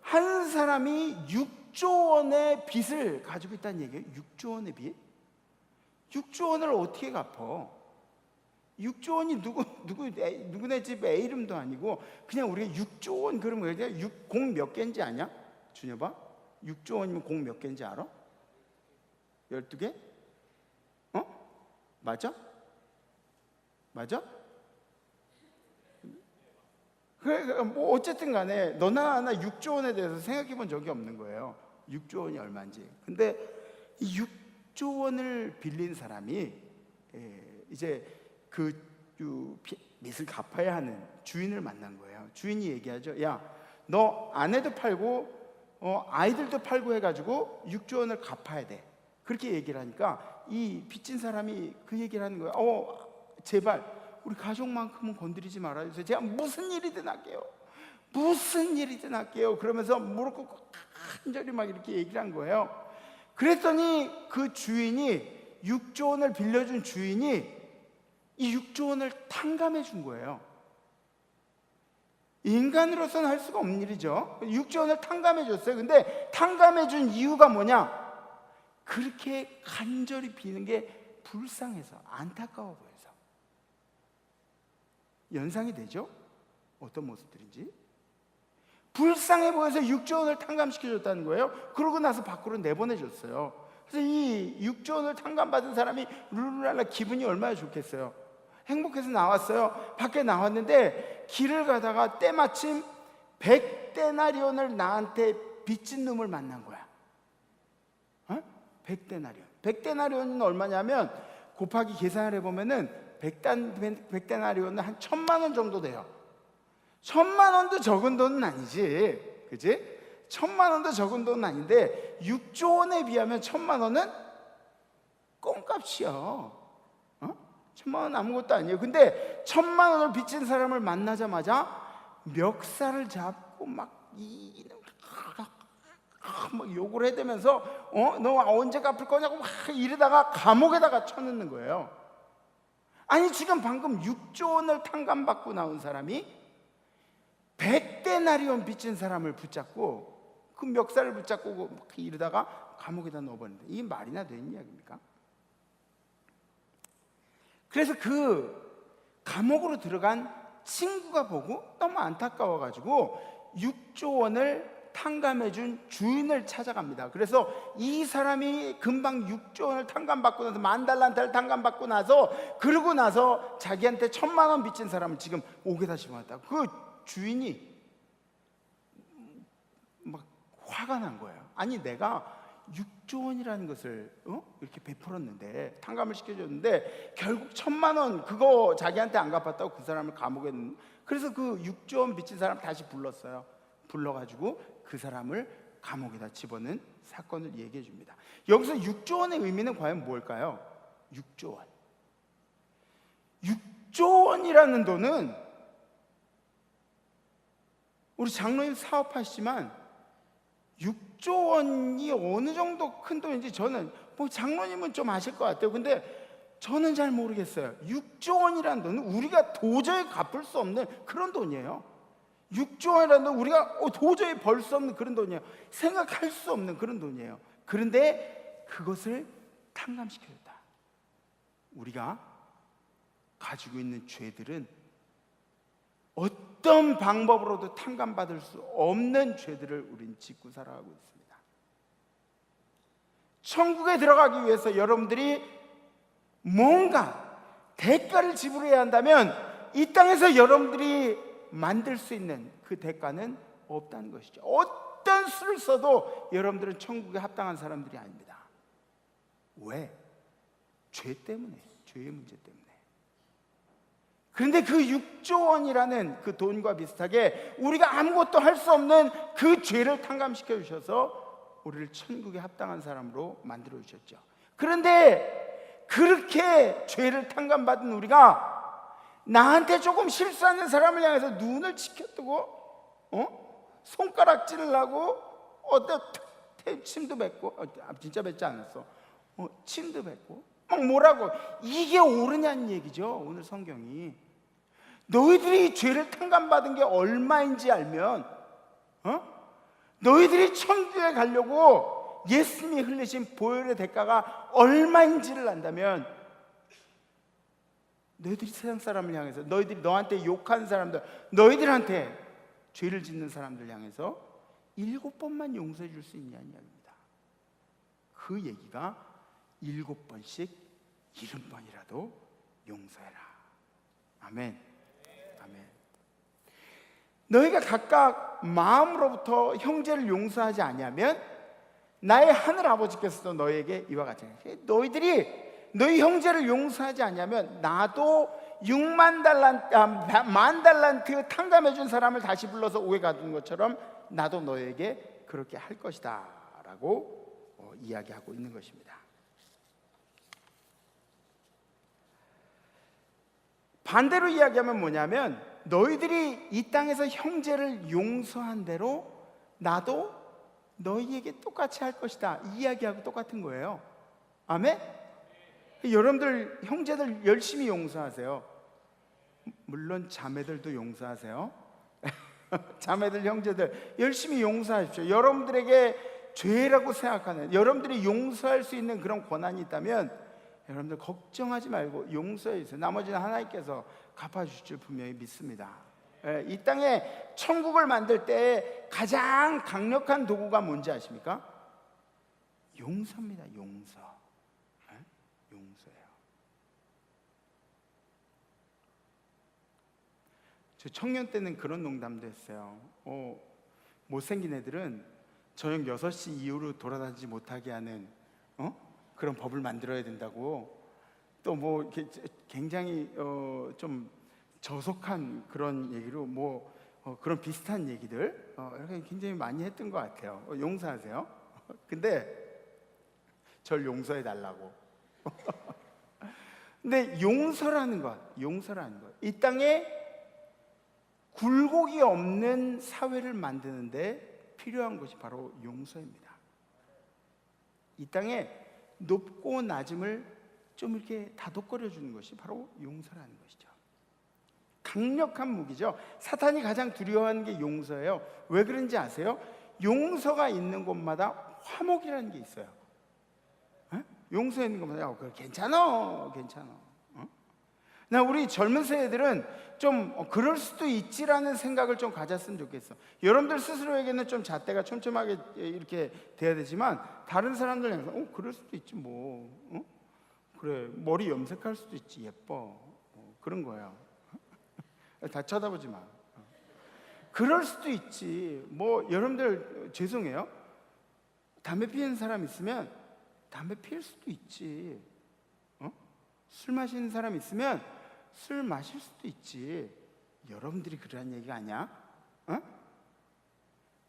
한 사람이 6조 원의 빚을 가지고 있다는 얘기예요. 6조 원의 빚? 6조 원을 어떻게 갚어? 6조 원이 누구네 집 애 이름도 아니고 그냥 우리가 6조 원 그러면 그냥 공 몇 개인지 아냐? 준여봐. 6조 원이면 공 몇 개인지 알아? 12개? 맞아? 맞아? 그래, 뭐 어쨌든 간에 너나 나 6조 원에 대해서 생각해 본 적이 없는 거예요. 6조 원이 얼마인지. 근데 이 6조 원을 빌린 사람이 이제 그 빚을 갚아야 하는 주인을 만난 거예요. 주인이 얘기하죠. 야, 너 아내도 팔고 아이들도 팔고 해가지고 6조 원을 갚아야 돼. 그렇게 얘기를 하니까 이 빚진 사람이 그 얘기를 하는 거예요. 제발 우리 가족만큼은 건드리지 말아주세요. 제가 무슨 일이든 할게요. 무슨 일이든 할게요. 그러면서 무릎 꿇고 간절히 막 이렇게 얘기를 한 거예요. 그랬더니 그 주인이 6조 원을 빌려준 주인이 이 6조 원을 탕감해 준 거예요. 인간으로서는 할 수가 없는 일이죠. 6조 원을 탕감해 줬어요. 근데 탕감해 준 이유가 뭐냐? 그렇게 간절히 비는 게 불쌍해서, 안타까워 보여서. 연상이 되죠? 어떤 모습들인지. 불쌍해 보여서 6조 원을 탕감시켜줬다는 거예요. 그러고 나서 밖으로 내보내줬어요. 그래서 이 6조 원을 탕감받은 사람이 룰루랄라 기분이 얼마나 좋겠어요. 행복해서 나왔어요. 밖에 나왔는데 길을 가다가 때마침 100데나리온을 나한테 빚진 놈을 만난 거야. 100데나리온. 100데나리온은 얼마냐면 곱하기 계산을 해보면은 100데나리온은 한 1,000만 원 정도 돼요. 천만 원도 적은 돈은 아니지, 그지? 천만 원도 적은 돈은 아닌데 6조 원에 비하면 천만 원은 껌값이야. 천만 원 아무것도 아니에요. 근데 천만 원을 빚진 사람을 만나자마자 멱살을 잡고 막 욕을 해대면서 너 언제 갚을 거냐고 막 이러다가 감옥에다가 쳐넣는 거예요. 아니 지금 방금 6조 원을 탕감받고 나온 사람이 100데나리온 빚진 사람을 붙잡고 그 멱살을 붙잡고 막 이러다가 감옥에다 넣어버린다. 이게 말이나 되는 이야기입니까? 그래서 그 감옥으로 들어간 친구가 보고 너무 안타까워가지고 6조 원을 탕감해준 주인을 찾아갑니다. 그래서 이 사람이 금방 6조 원을 탕감받고 나서 10,000달란트를 탕감받고 나서 그러고 나서 자기한테 1,000만 원 빚진 사람을 지금 옥에다 집어넣었다. 그 주인이 막 화가 난 거예요. 아니 내가 6조 원이라는 것을 이렇게 베풀었는데 탕감을 시켜줬는데 결국 1,000만 원 그거 자기한테 안 갚았다고 그 사람을 감옥에 넣는. 그래서 그 6조 원 빚진 사람 다시 불렀어요. 불러가지고 그 사람을 감옥에다 집어넣은 사건을 얘기해 줍니다. 여기서 6조 원의 의미는 과연 뭘까요? 6조 원. 6조 원이라는 돈은 우리 장로님 사업하시지만 6조 원이 어느 정도 큰 돈인지 저는 뭐 장로님은 좀 아실 것 같아요. 근데 저는 잘 모르겠어요. 6조 원이라는 돈은 우리가 도저히 갚을 수 없는 그런 돈이에요. 6조 원이라는 돈 우리가 도저히 벌 수 없는 그런 돈이에요. 생각할 수 없는 그런 돈이에요. 그런데 그것을 탕감시켜줬다. 우리가 가지고 있는 죄들은 어떤 방법으로도 탕감받을 수 없는 죄들을 우린 짓고 살아가고 있습니다. 천국에 들어가기 위해서 여러분들이 뭔가 대가를 지불해야 한다면 이 땅에서 여러분들이 만들 수 있는 그 대가는 없다는 것이죠. 어떤 수를 써도 여러분들은 천국에 합당한 사람들이 아닙니다. 왜? 죄 때문에, 죄의 문제 때문에. 그런데 그 6조 원이라는 그 돈과 비슷하게 우리가 아무것도 할 수 없는 그 죄를 탕감시켜 주셔서 우리를 천국에 합당한 사람으로 만들어 주셨죠. 그런데 그렇게 죄를 탕감받은 우리가 나한테 조금 실수하는 사람을 향해서 눈을 치켜뜨고 손가락질을 하고 침도 뱉고 진짜 뱉지 않았어. 침도 뱉고 막 뭐라고. 이게 옳으냐는 얘기죠. 오늘 성경이 너희들이 죄를 탕감받은 게 얼마인지 알면 너희들이 천국에 가려고 예수님이 흘리신 보혈의 대가가 얼마인지를 안다면 너희들이 세상 사람을 향해서 너희들이 너한테 욕한 사람들, 너희들한테 죄를 짓는 사람들 향해서 7번만 용서해 줄 수 있냐는 이야기입니다. 그 얘기가 7번씩 70번이라도 용서해라. 아멘. 아멘. 너희가 각각 마음으로부터 형제를 용서하지 아니하면 나의 하늘 아버지께서도 너희에게 이와 같이 너희들이 너희 형제를 용서하지 않냐면 나도 10,000달란트 탕감해 준 사람을 다시 불러서 옥에 가둔 것처럼 나도 너에게 그렇게 할 것이다 라고 이야기하고 있는 것입니다. 반대로 이야기하면 뭐냐면 너희들이 이 땅에서 형제를 용서한 대로 나도 너희에게 똑같이 할 것이다, 이 이야기하고 똑같은 거예요. 아멘? 여러분들 형제들 열심히 용서하세요. 물론 자매들도 용서하세요. 자매들 형제들 열심히 용서하십시오. 여러분들에게 죄라고 생각하는, 여러분들이 용서할 수 있는 그런 권한이 있다면 여러분들 걱정하지 말고 용서해 주세요. 나머지는 하나님께서 갚아주실 줄 분명히 믿습니다. 이 땅에 천국을 만들 때 가장 강력한 도구가 뭔지 아십니까? 용서입니다. 용서. 용서예요. 저 청년 때는 그런 농담도 했어요. 못생긴 애들은 저녁 6시 이후로 돌아다니지 못하게 하는 그런 법을 만들어야 된다고. 또 뭐 굉장히 좀 저속한 그런 얘기로 그런 비슷한 얘기들 이렇게 굉장히 많이 했던 것 같아요. 용서하세요. 근데 절 용서해 달라고. 근데 용서라는 것, 이 땅에 굴곡이 없는 사회를 만드는데 필요한 것이 바로 용서입니다. 이 땅에 높고 낮음을 좀 이렇게 다독거려 주는 것이 바로 용서라는 것이죠. 강력한 무기죠. 사탄이 가장 두려워하는 게 용서예요. 왜 그런지 아세요? 용서가 있는 곳마다 화목이라는 게 있어요. 에? 용서 있는 곳마다 그래, 괜찮아. 나 우리 젊은 세대들은 좀 그럴 수도 있지라는 생각을 좀 가졌으면 좋겠어. 여러분들 스스로에게는 좀 잣대가 촘촘하게 이렇게 돼야 되지만 다른 사람들은 그럴 수도 있지 뭐. 그래, 머리 염색할 수도 있지, 예뻐. 그런 거예요. 다 쳐다보지 마. 그럴 수도 있지. 뭐 여러분들 죄송해요. 담배 피우는 사람 있으면 담배 피울 수도 있지. 술 마시는 사람 있으면 술 마실 수도 있지. 여러분들이 그러한 얘기가 아니야?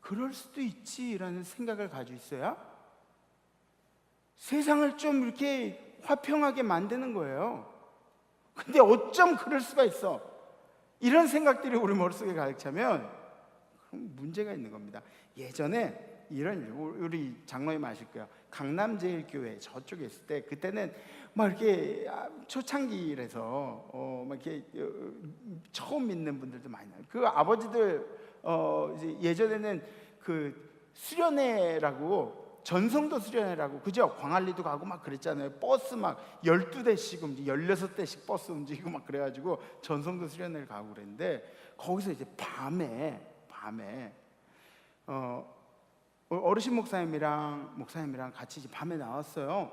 그럴 수도 있지라는 생각을 가지고 있어야 세상을 좀 이렇게 화평하게 만드는 거예요. 근데 어쩜 그럴 수가 있어? 이런 생각들이 우리 머릿속에 가득 차면 그럼 문제가 있는 겁니다. 예전에 이런 일, 우리 장로님 아실 거예요. 강남제일교회 저쪽에 있을 때 그때는 막 이렇게 초창기라서 막 이렇게 처음 믿는 분들도 많이 나요. 그 아버지들 이제 예전에는 그 수련회라고 전성도 수련회라고 그죠? 광안리도 가고 막 그랬잖아요. 버스 막 12대씩 움직이고 16대씩 버스 움직이고 막 그래가지고 전성도 수련회를 가고 그랬는데 거기서 이제 밤에 어르신 목사님이랑 같이 이제 밤에 나왔어요.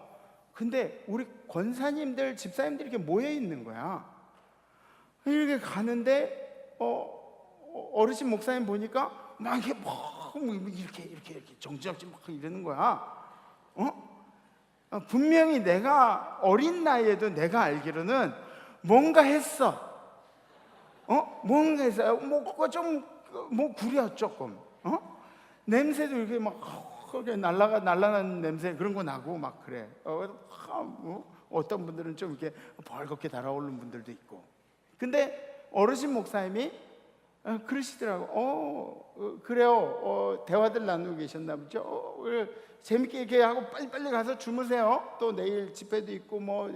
근데 우리 권사님들, 집사님들이 이렇게 모여 있는 거야. 이렇게 가는데 어르신 목사님 보니까 막 이렇게 이렇게 정신없이 막 이러는 거야. 분명히 내가 어린 나이에도 내가 알기로는 뭔가 했어. 뭔가 했어요. 뭐 그거 좀 뭐 구려 조금. 냄새도 이렇게 막 그렇게 날라가는 냄새 그런 거 나고 막 그래. 어떤 분들은 좀 이렇게 벌겋게 달아오르는 분들도 있고. 근데 어르신 목사님이 그러시더라고. 그래요. 대화들 나누고 계셨나 보죠. 재밌게 이렇게 하고 빨리 가서 주무세요. 또 내일 집회도 있고 뭐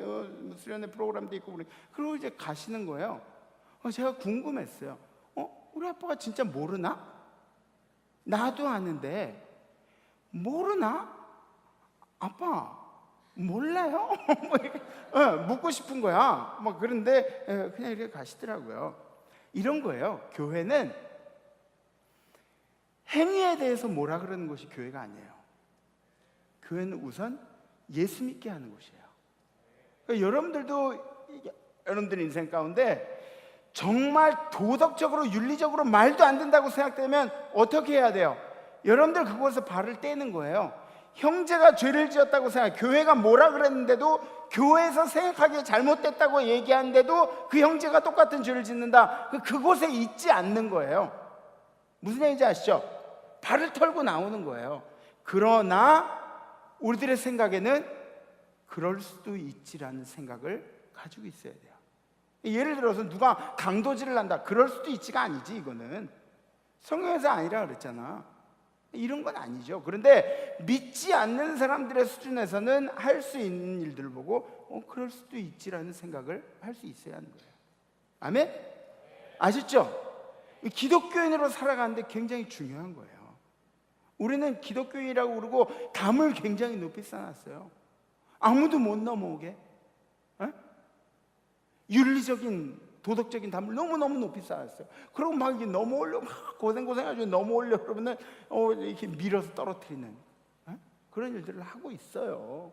수련회 프로그램도 있고 그리고 이제 가시는 거예요. 제가 궁금했어요. 우리 아빠가 진짜 모르나? 나도 아는데 모르나? 아빠 몰라요? 묻고 싶은 거야. 뭐 그런데 그냥 이렇게 가시더라고요. 이런 거예요. 교회는 행위에 대해서 뭐라 그러는 것이 교회가 아니에요. 교회는 우선 예수 믿게 하는 곳이에요. 그러니까 여러분들 인생 가운데 정말 도덕적으로 윤리적으로 말도 안 된다고 생각되면 어떻게 해야 돼요? 여러분들 그곳에서 발을 떼는 거예요. 형제가 죄를 지었다고 생각해. 교회가 뭐라 그랬는데도 교회에서 생각하기에 잘못됐다고 얘기하는데도 그 형제가 똑같은 죄를 짓는다. 그곳에 있지 않는 거예요. 무슨 얘기인지 아시죠? 발을 털고 나오는 거예요. 그러나 우리들의 생각에는 그럴 수도 있지라는 생각을 가지고 있어야 돼요. 예를 들어서 누가 강도질을 한다. 그럴 수도 있지가 아니지. 이거는 성경에서 아니라 그랬잖아. 이런 건 아니죠. 그런데 믿지 않는 사람들의 수준에서는 할 수 있는 일들을 보고 그럴 수도 있지라는 생각을 할 수 있어야 하는 거예요. 아멘? 아셨죠? 기독교인으로 살아가는데 굉장히 중요한 거예요. 우리는 기독교인이라고 그러고 담을 굉장히 높이 쌓아놨어요. 아무도 못 넘어오게. 윤리적인 도덕적인 담을 너무너무 높이 쌓았어요. 그리고 막 이게 넘어오려고 막 고생해가지고 넘어오려고 그러면은 이렇게 밀어서 떨어뜨리는 그런 일들을 하고 있어요.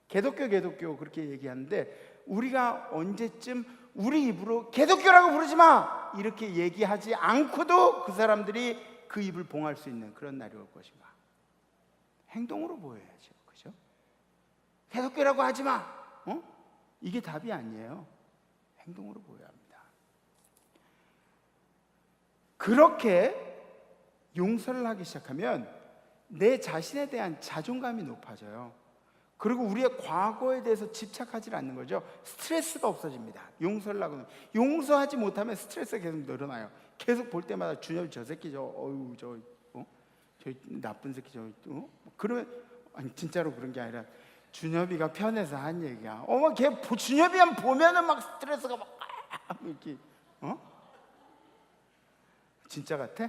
개독교 그렇게 얘기하는데 우리가 언제쯤 우리 입으로 개독교라고 부르지 마! 이렇게 얘기하지 않고도 그 사람들이 그 입을 봉할 수 있는 그런 날이 올 것인가? 행동으로 보여야죠. 그죠? 개독교라고 하지 마! 이게 답이 아니에요. 행동으로 보여야 합니다. 그렇게 용서를 하기 시작하면 내 자신에 대한 자존감이 높아져요. 그리고 우리의 과거에 대해서 집착하지 않는 거죠. 스트레스가 없어집니다. 용서를 하고 용서하지 못하면 스트레스가 계속 늘어나요. 계속 볼 때마다 준엽이 저 새끼 저 나쁜 새끼 그러면 아니 진짜로 그런 게 아니라 준엽이가 편해서 한 얘기야. 걔 준엽이만 보면은 막 스트레스가 막 이렇게 진짜 같아?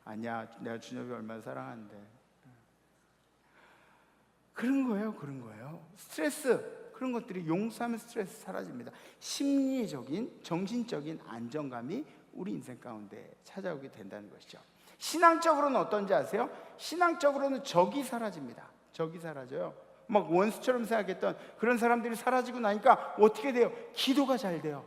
아니야, 내가 준엽이 얼마나 사랑하는데. 그런 거예요. 스트레스 그런 것들이 용서하면 스트레스 사라집니다. 심리적인 정신적인 안정감이 우리 인생 가운데 찾아오게 된다는 것이죠. 신앙적으로는 어떤지 아세요? 신앙적으로는 적이 사라집니다. 적이 사라져요. 막 원수처럼 생각했던 그런 사람들이 사라지고 나니까 어떻게 돼요? 기도가 잘 돼요.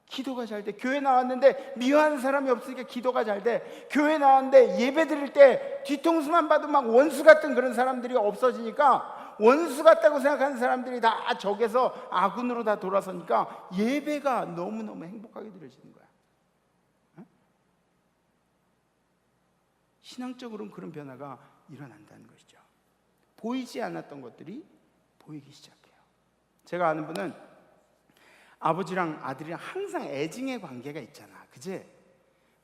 기도가 잘 돼. 교회 나왔는데 미워하는 사람이 없으니까 기도가 잘 돼. 교회 나왔는데 예배 드릴 때 뒤통수만 봐도 막 원수 같은 그런 사람들이 없어지니까 원수 같다고 생각하는 사람들이 다 적에서 아군으로 다 돌아서니까 예배가 너무너무 행복하게 드려지는 거야. 신앙적으로는 그런 변화가 일어난다는 것이죠. 보이지 않았던 것들이 보이기 시작해요. 제가 아는 분은 아버지랑 아들이랑 항상 애증의 관계가 있잖아. 그지?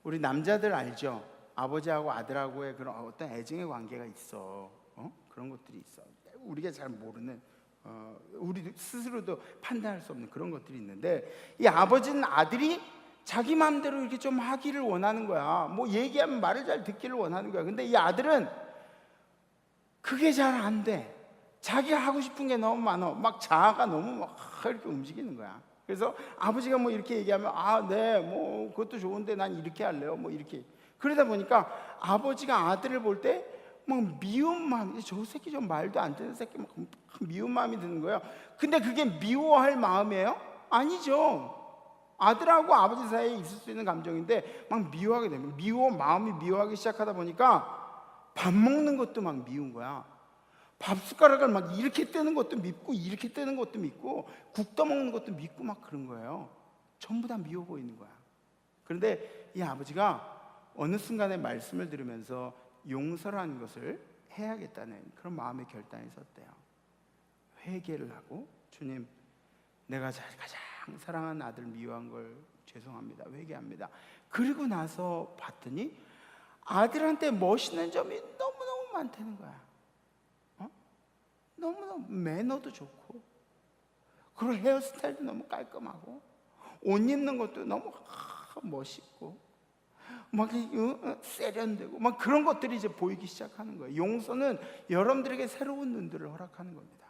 우리 남자들 알죠? 아버지하고 아들하고의 그런 어떤 애증의 관계가 있어. 그런 것들이 있어. 우리가 잘 모르는 우리 스스로도 판단할 수 없는 그런 것들이 있는데 이 아버지는 아들이 자기 마음대로 이렇게 좀 하기를 원하는 거야. 뭐 얘기하면 말을 잘 듣기를 원하는 거야. 근데 이 아들은 그게 잘 안 돼. 자기가 하고 싶은 게 너무 많아. 막 자아가 너무 막 이렇게 움직이는 거야. 그래서 아버지가 뭐 이렇게 얘기하면 네, 뭐 그것도 좋은데 난 이렇게 할래요. 뭐 이렇게. 그러다 보니까 아버지가 아들을 볼 때 막 미운 마음, 저 새끼 좀 말도 안 되는 새끼 막 미운 마음이 드는 거예요. 근데 그게 미워할 마음이에요? 아니죠. 아들하고 아버지 사이에 있을 수 있는 감정인데 막 미워하게 됩니다. 마음이 미워하기 시작하다 보니까 밥 먹는 것도 막 미운 거야. 밥 숟가락을 막 이렇게 떼는 것도 밉고 이렇게 떼는 것도 밉고 국 떠먹는 것도 밉고 막 그런 거예요. 전부 다 미워 보이는 거야. 그런데 이 아버지가 어느 순간에 말씀을 들으면서 용서라는 것을 해야겠다는 그런 마음의 결단이 섰대요. 회개를 하고 주님, 내가 가장 사랑하는 아들 미워한 걸 죄송합니다. 회개합니다. 그리고 나서 봤더니 아들한테 멋있는 점이 너무너무 많다는 거야. 너무너무 매너도 좋고 그리고 헤어스타일도 너무 깔끔하고 옷 입는 것도 너무 멋있고 막 세련되고 막 그런 것들이 이제 보이기 시작하는 거예요. 용서는 여러분들에게 새로운 눈들을 허락하는 겁니다.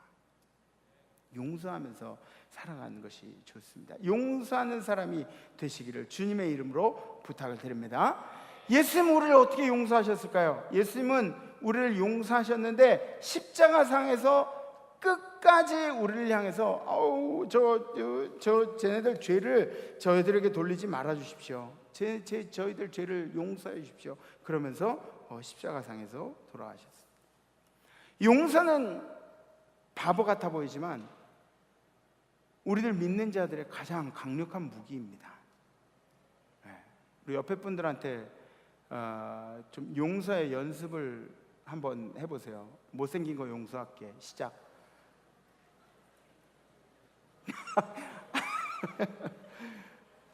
용서하면서 살아가는 것이 좋습니다. 용서하는 사람이 되시기를 주님의 이름으로 부탁을 드립니다. 예수님은 우리를 어떻게 용서하셨을까요? 예수님은 우리를 용서하셨는데 십자가상에서 끝까지 우리를 향해서 쟤네들 죄를 저희들에게 돌리지 말아 주십시오. 저희들 죄를 용서해 주십시오. 그러면서 십자가상에서 돌아가셨습니다. 용서는 바보 같아 보이지만 우리들 믿는 자들의 가장 강력한 무기입니다. 우리 옆에 분들한테 좀 용서의 연습을 한번 해보세요. 못생긴 거 용서할게. 시작.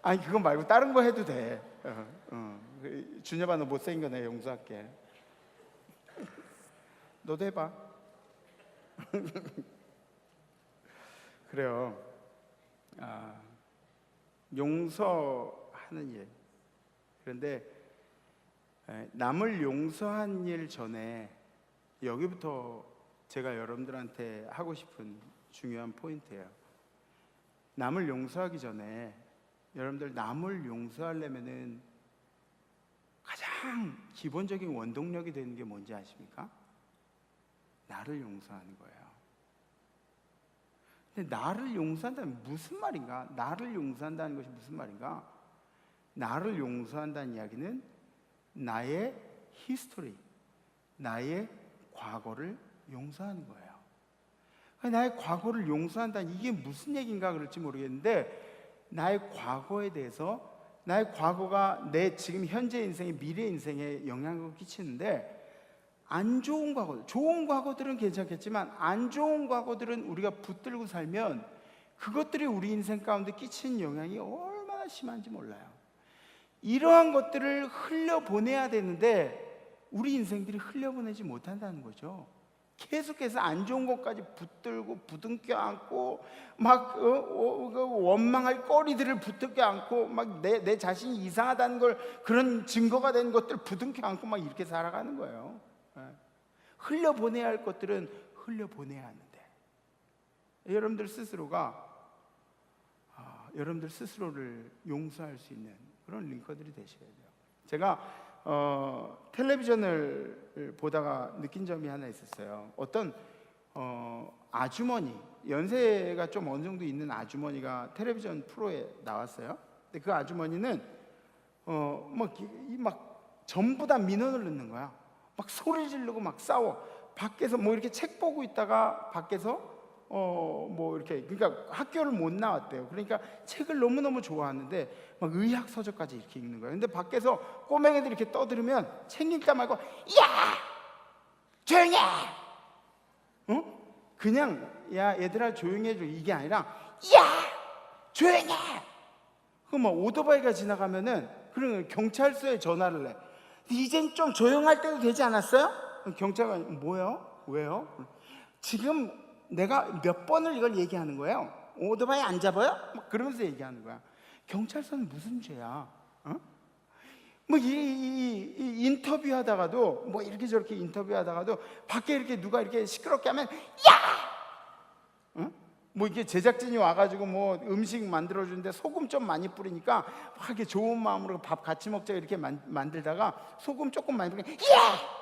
아니 그거 말고 다른 거 해도 돼. 준엽아 너 못생긴 거 내가 용서할게. 너도 해봐. 그래요. 용서하는 일. 그런데 남을 용서한 일 전에 여기부터 제가 여러분들한테 하고 싶은 중요한 포인트예요. 남을 용서하기 전에 여러분들 남을 용서하려면은 가장 기본적인 원동력이 되는 게 뭔지 아십니까? 나를 용서하는 거예요. 근데 나를 용서한다는 무슨 말인가? 나를 용서한다는 것이 무슨 말인가? 나를 용서한다는 이야기는 나의 히스토리, 나의 과거를 용서하는 거예요. 나의 과거를 용서한다, 이게 무슨 얘기인가 그럴지 모르겠는데, 나의 과거에 대해서, 나의 과거가 내 지금 현재 인생에, 미래 인생에 영향을 끼치는데, 안 좋은 과거, 좋은 과거들은 괜찮겠지만 안 좋은 과거들은 우리가 붙들고 살면 그것들이 우리 인생 가운데 끼치는 영향이 얼마나 심한지 몰라요. 이러한 것들을 흘려보내야 되는데 우리 인생들이 흘려보내지 못한다는 거죠. 계속해서 안 좋은 것까지 붙들고 부둥켜 안고 막 원망할 거리들을 붙들겨 안고 막 내 자신이 이상하다는 걸, 그런 증거가 된 것들 부둥켜 안고 막 이렇게 살아가는 거예요. 흘려보내야 할 것들은 흘려보내야 하는데, 여러분들 스스로가 여러분들 스스로를 용서할 수 있는 그런 링커들이 되셔야 돼요. 제가 텔레비전을 보다가 느낀 점이 하나 있었어요. 어떤 아주머니, 연세가 좀 어느 정도 있는 아주머니가 텔레비전 프로에 나왔어요. 근데 그 아주머니는 막 전부 다 민원을 넣는 거야. 막 소리 지르고 막 싸워. 밖에서 뭐 이렇게 책 보고 있다가 밖에서 뭐 이렇게, 그러니까 학교를 못 나왔대요. 그러니까 책을 너무너무 좋아하는데 막 의학 서적까지 이렇게 읽는 거예요. 근데 밖에서 꼬맹이들이 이렇게 떠들으면 책 읽다 말고 야! 조용히 해! 그냥 야 얘들아 조용히 해줘, 이게 아니라 야! 조용히 해! 그 막 오토바이가 지나가면은 그러면 경찰서에 전화를 해. 이젠 좀 조용할 때도 되지 않았어요? 경찰관, 뭐요? 왜요? 지금 내가 몇 번을 이걸 얘기하는 거예요. 오토바이 안 잡아요? 막 그러면서 얘기하는 거야. 경찰서는 무슨 죄야? 뭐 이 인터뷰하다가도 뭐 이렇게 저렇게 인터뷰하다가도 밖에 이렇게 누가 이렇게 시끄럽게 하면 야! 뭐 이게 제작진이 와가지고 뭐 음식 만들어주는데 소금 좀 많이 뿌리니까 막 이렇게 좋은 마음으로 밥 같이 먹자 이렇게 만들다가 소금 조금 많이 뿌리니까 야!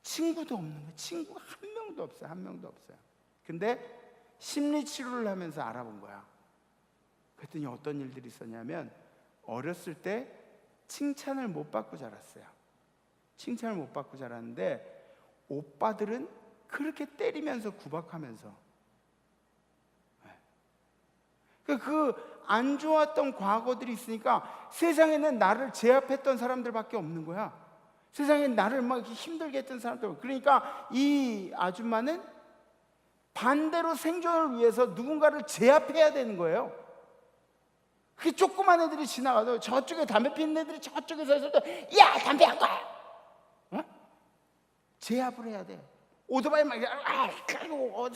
친구도 없는 거예요. 친구가 한 명도 없어요. 한 명도 없어요. 근데 심리 치료를 하면서 알아본 거야. 그랬더니 어떤 일들이 있었냐면, 어렸을 때 칭찬을 못 받고 자랐어요. 칭찬을 못 받고 자랐는데 오빠들은 그렇게 때리면서 구박하면서 그 안 좋았던 과거들이 있으니까 세상에는 나를 제압했던 사람들밖에 없는 거야. 세상에 나를 막 힘들게 했던 사람들. 그러니까 이 아줌마는 반대로 생존을 위해서 누군가를 제압해야 되는 거예요. 그 조그만 애들이 지나가도 저쪽에 담배 피는 애들이 저쪽에서 해서도 야 담배 안 가! 제압을 해야 돼. 오토바이 막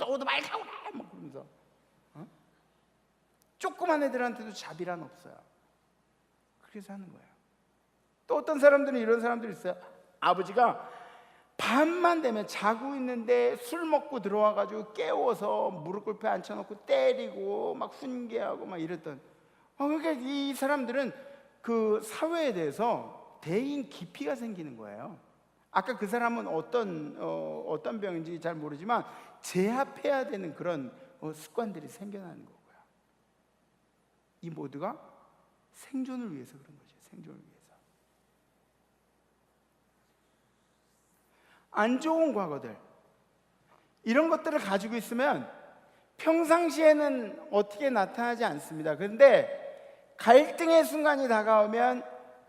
오토바이 타고 막 그러면서 조그만 애들한테도 자비란 없어요. 그렇게 사는 거예요. 또 어떤 사람들은 이런 사람들이 있어요. 아버지가 밤만 되면 자고 있는데 술 먹고 들어와가지고 깨워서 무릎 꿇에 앉혀놓고 때리고 막 훈계하고 막 이랬던. 그러니까 이 사람들은 그 사회에 대해서 대인 기피가 생기는 거예요. 아까 그 사람은 어떤 병인지 잘 모르지만 제압해야 되는 그런 습관들이 생겨나는 거고요. 이 모두가 생존을 위해서 그런 거죠. 생존을 위해서. 안 좋은 과거들, 이런 것들을 가지고 있으면 평상시에는 어떻게 나타나지 않습니다. 그런데 갈등의 순간이 다가오면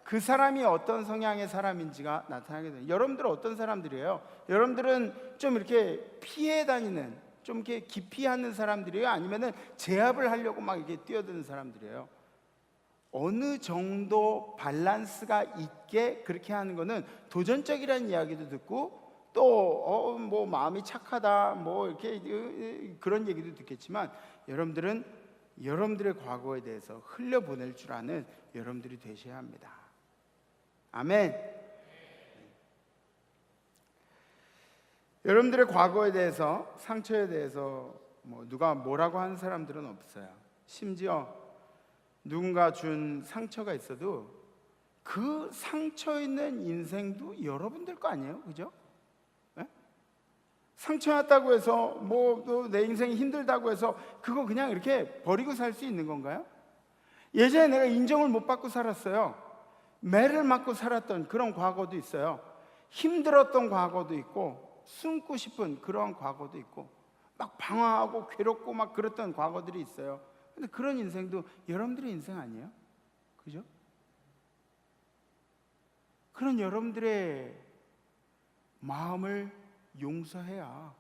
그 사람이 어떤 성향의 사람인지가 나타나게 돼요. 여러분들은 어떤 사람들이에요? 여러분들은 좀 이렇게 피해 다니는, 좀 이렇게 기피하는 사람들이에요? 아니면은 제압을 하려고 막 이렇게 뛰어드는 사람들이에요? 어느 정도 밸런스가 있게 그렇게 하는 거는 도전적이라는 이야기도 듣고, 또 뭐 마음이 착하다 뭐 이렇게 그런 얘기도 듣겠지만, 여러분들은 여러분들의 과거에 대해서 흘려보낼 줄 아는 여러분들이 되셔야 합니다. 아멘. 여러분들의 과거에 대해서, 상처에 대해서 뭐 누가 뭐라고 하는 사람들은 없어요. 심지어 누군가 준 상처가 있어도 그 상처 있는 인생도 여러분들 거 아니에요, 그죠? 상처났다고 해서 뭐 내 인생이 힘들다고 해서 그거 그냥 이렇게 버리고 살 수 있는 건가요? 예전에 내가 인정을 못 받고 살았어요. 매를 맞고 살았던 그런 과거도 있어요. 힘들었던 과거도 있고 숨고 싶은 그런 과거도 있고, 막 방황하고 괴롭고 막 그랬던 과거들이 있어요. 근데 그런 인생도 여러분들의 인생 아니에요? 그죠? 그런 여러분들의 마음을 용서해야,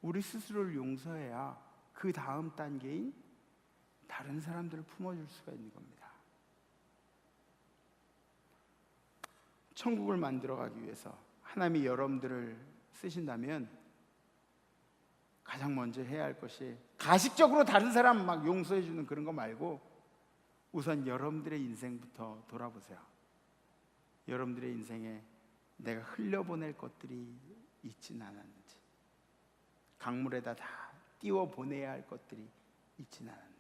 우리 스스로를 용서해야 그 다음 단계인 다른 사람들을 품어줄 수가 있는 겁니다. 천국을 만들어가기 위해서 하나님이 여러분들을 쓰신다면 가장 먼저 해야 할 것이, 가식적으로 다른 사람 막 용서해 주는 그런 거 말고 우선 여러분들의 인생부터 돌아보세요. 여러분들의 인생에 내가 흘려보낼 것들이 있진 않았는지, 강물에다 다 띄워 보내야 할 것들이 있진 않았는지.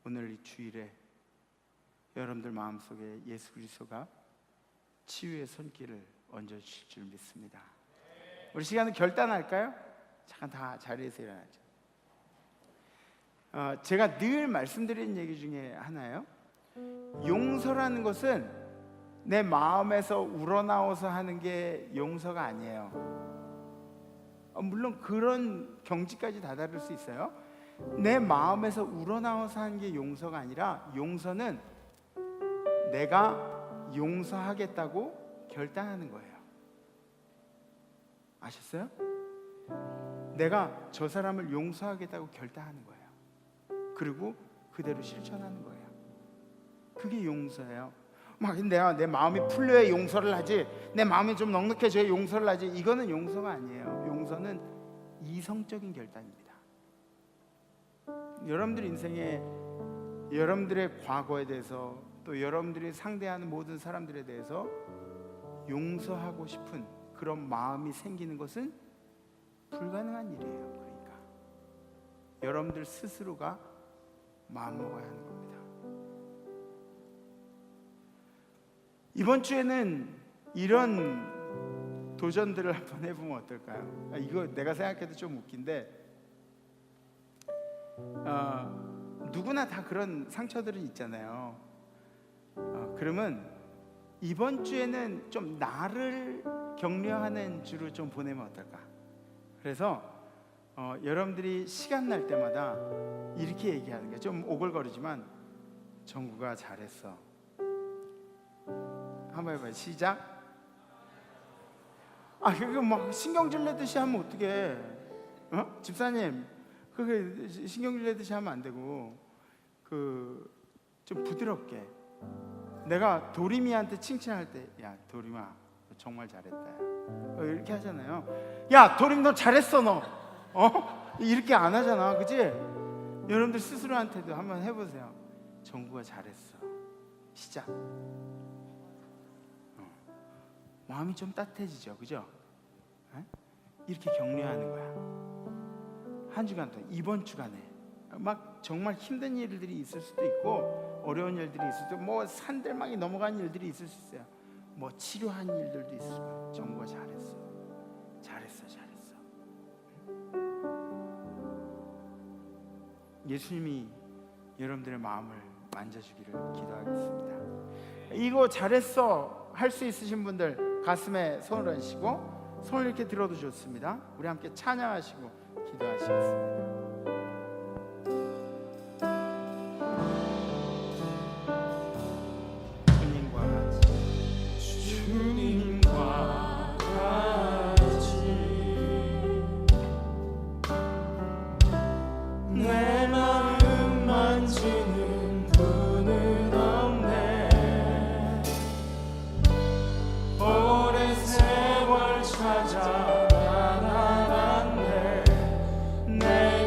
오늘 이 주일에 여러분들 마음속에 예수 그리스도가 치유의 손길을 얹어주실 줄 믿습니다. 우리 시간은 결단할까요? 잠깐 다 자리에서 일어나죠. 제가 늘 말씀드리는 얘기 중에 하나예요. 용서라는 것은 내 마음에서 우러나와서 하는 게 용서가 아니에요. 물론 그런 경지까지 다다를 수 있어요. 내 마음에서 우러나와서 하는 게 용서가 아니라, 용서는 내가 용서하겠다고 결단하는 거예요. 아셨어요? 내가 저 사람을 용서하겠다고 결단하는 거예요. 그리고 그대로 실천하는 거예요. 그게 용서예요. 막 내가 내 마음이 풀려야 용서를 하지, 내 마음이 좀 넉넉해져야 용서를 하지, 이거는 용서가 아니에요. 용서는 이성적인 결단입니다. 여러분들 인생에 여러분들의 과거에 대해서, 또 여러분들이 상대하는 모든 사람들에 대해서 용서하고 싶은 그런 마음이 생기는 것은 불가능한 일이에요. 그러니까 여러분들 스스로가 마음먹어야 하는 겁니다. 이번 주에는 이런 도전들을 한번 해보면 어떨까요? 이거 내가 생각해도 좀 웃긴데, 누구나 다 그런 상처들은 있잖아요. 그러면 이번 주에는 좀 나를 격려하는 주로 좀 보내면 어떨까? 그래서 여러분들이 시간 날 때마다 이렇게 얘기하는 게 좀 오글거리지만, 정구가 잘했어. 한번 해봐요. 시작. 그거 막 신경질 내듯이 하면 어떡해? 집사님, 그게 신경질 내듯이 하면 안 되고, 좀 부드럽게. 내가 도림이한테 칭찬할 때, 야 도림아 너 정말 잘했다, 이렇게 하잖아요. 야 도림 너 잘했어 너. 이렇게 안 하잖아, 그치? 여러분들 스스로한테도 한번 해보세요. 정구가 잘했어. 시작. 마음이 좀 따뜻해지죠, 그죠? 이렇게 격려하는 거야. 한 주간 동안, 이번 주간에 막 정말 힘든 일들이 있을 수도 있고, 어려운 일들이 있을 수도 있고, 뭐 산들막이 넘어간 일들이 있을 수 있어요. 뭐 치료한 일들도 있을 거예요. 정구가 잘했어, 잘했어, 잘했어. 예수님이 여러분들의 마음을 만져주기를 기도하겠습니다. 이거 잘했어 할 수 있으신 분들 가슴에 손을 얹으시고, 손을 이렇게 들어도 좋습니다. 우리 함께 찬양하시고 기도하시겠습니다. 찾아 나아갔네. 내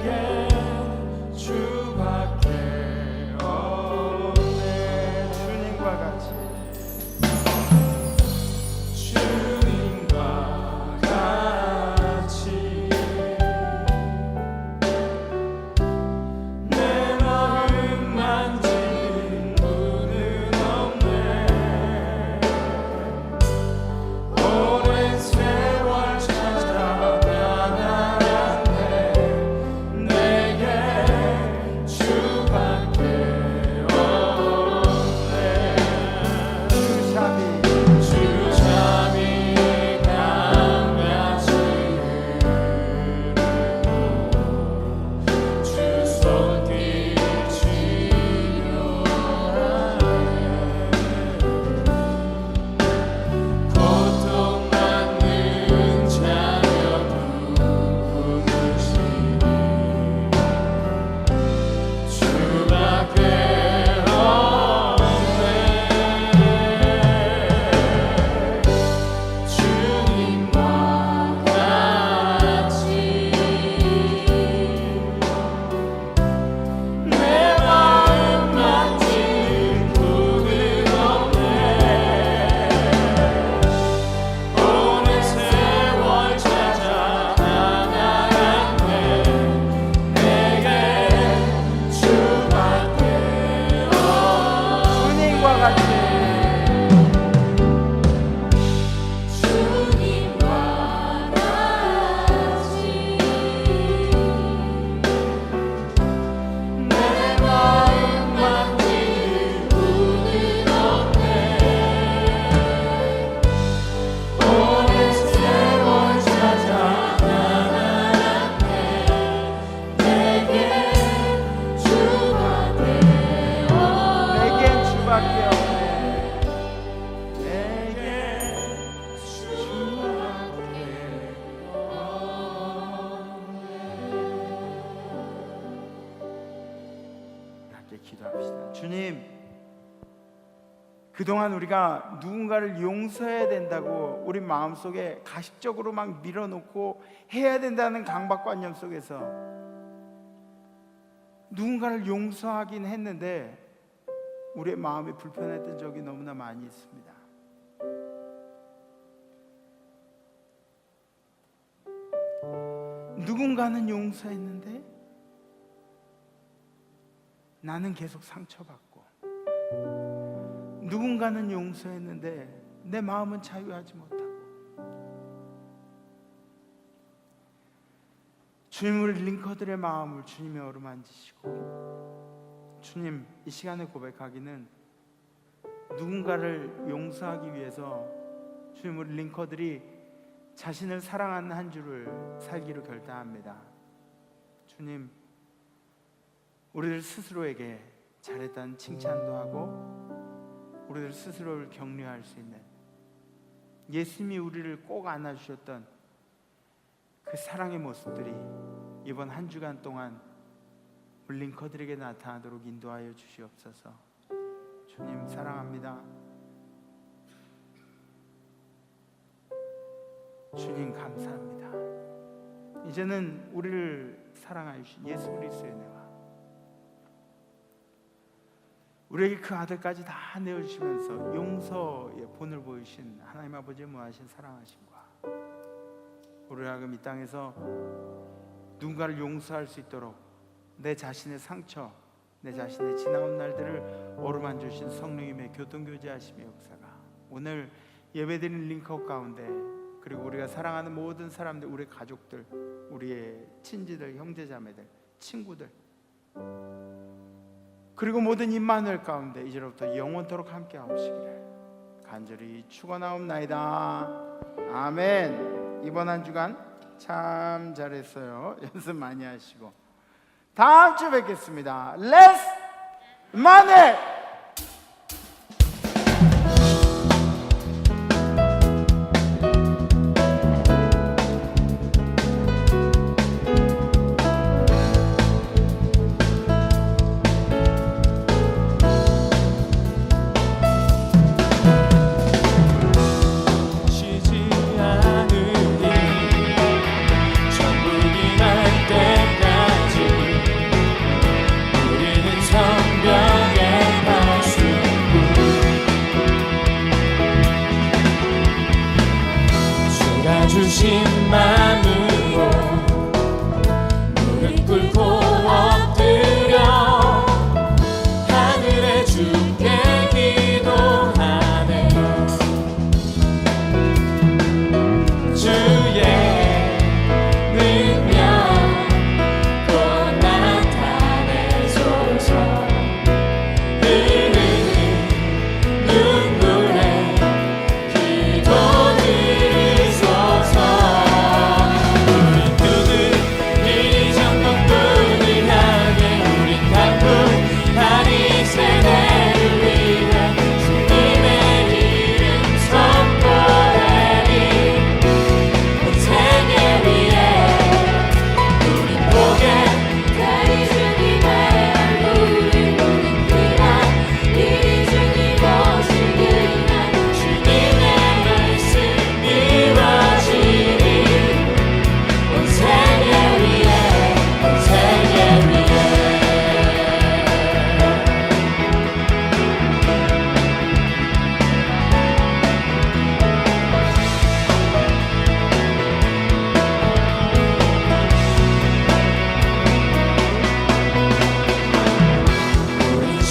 함께 기도합시다. 주님, 그동안 우리가 누군가를 용서해야 된다고 우리 마음속에 가식적으로 막 밀어놓고 해야 된다는 강박관념 속에서 누군가를 용서하긴 했는데 우리의 마음이 불편했던 적이 너무나 많이 있습니다. 누군가는 용서했는데 나는 계속 상처받고, 누군가는 용서했는데 내 마음은 자유하지 못하고. 주님, 우리 링커들의 마음을 주님이 어루만지시고, 주님, 이 시간에 고백하기는 누군가를 용서하기 위해서 주님, 우리 링커들이 자신을 사랑하는 한 주를 살기로 결단합니다. 주님, 우리들 스스로에게 잘했다는 칭찬도 하고 우리들 스스로를 격려할 수 있는, 예수님이 우리를 꼭 안아주셨던 그 사랑의 모습들이 이번 한 주간 동안 우리 링커들에게 나타나도록 인도하여 주시옵소서. 주님, 사랑합니다. 주님, 감사합니다. 이제는 우리를 사랑하여 주신 예수 그리스도의 은혜와 우리에게 그 아들까지 다 내어주시면서 용서의 본을 보이신 하나님 아버지의 무한하신 사랑하심과 우리 하여금 이 땅에서 누군가를 용서할 수 있도록 내 자신의 상처, 내 자신의 지나온 날들을 어루만져 주신 성령님의 교통교제하심의 역사가 오늘 예배드린 링커 가운데, 그리고 우리가 사랑하는 모든 사람들, 우리 가족들, 우리의 친지들, 형제자매들, 친구들, 그리고 모든 임마누엘 가운데 이제로부터 영원토록 함께 하옵시기를 간절히 축원하옵나이다. 아멘. 이번 한 주간 참 잘했어요. 연습 많이 하시고 다음 주 뵙겠습니다. Let's 만회. 주신 마음으로 무릎 꿇고 엎드려 하늘에 주께 기도하네. 주의 능력 곧 나타내소서. 흐르는 눈물에 기도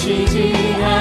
지지 않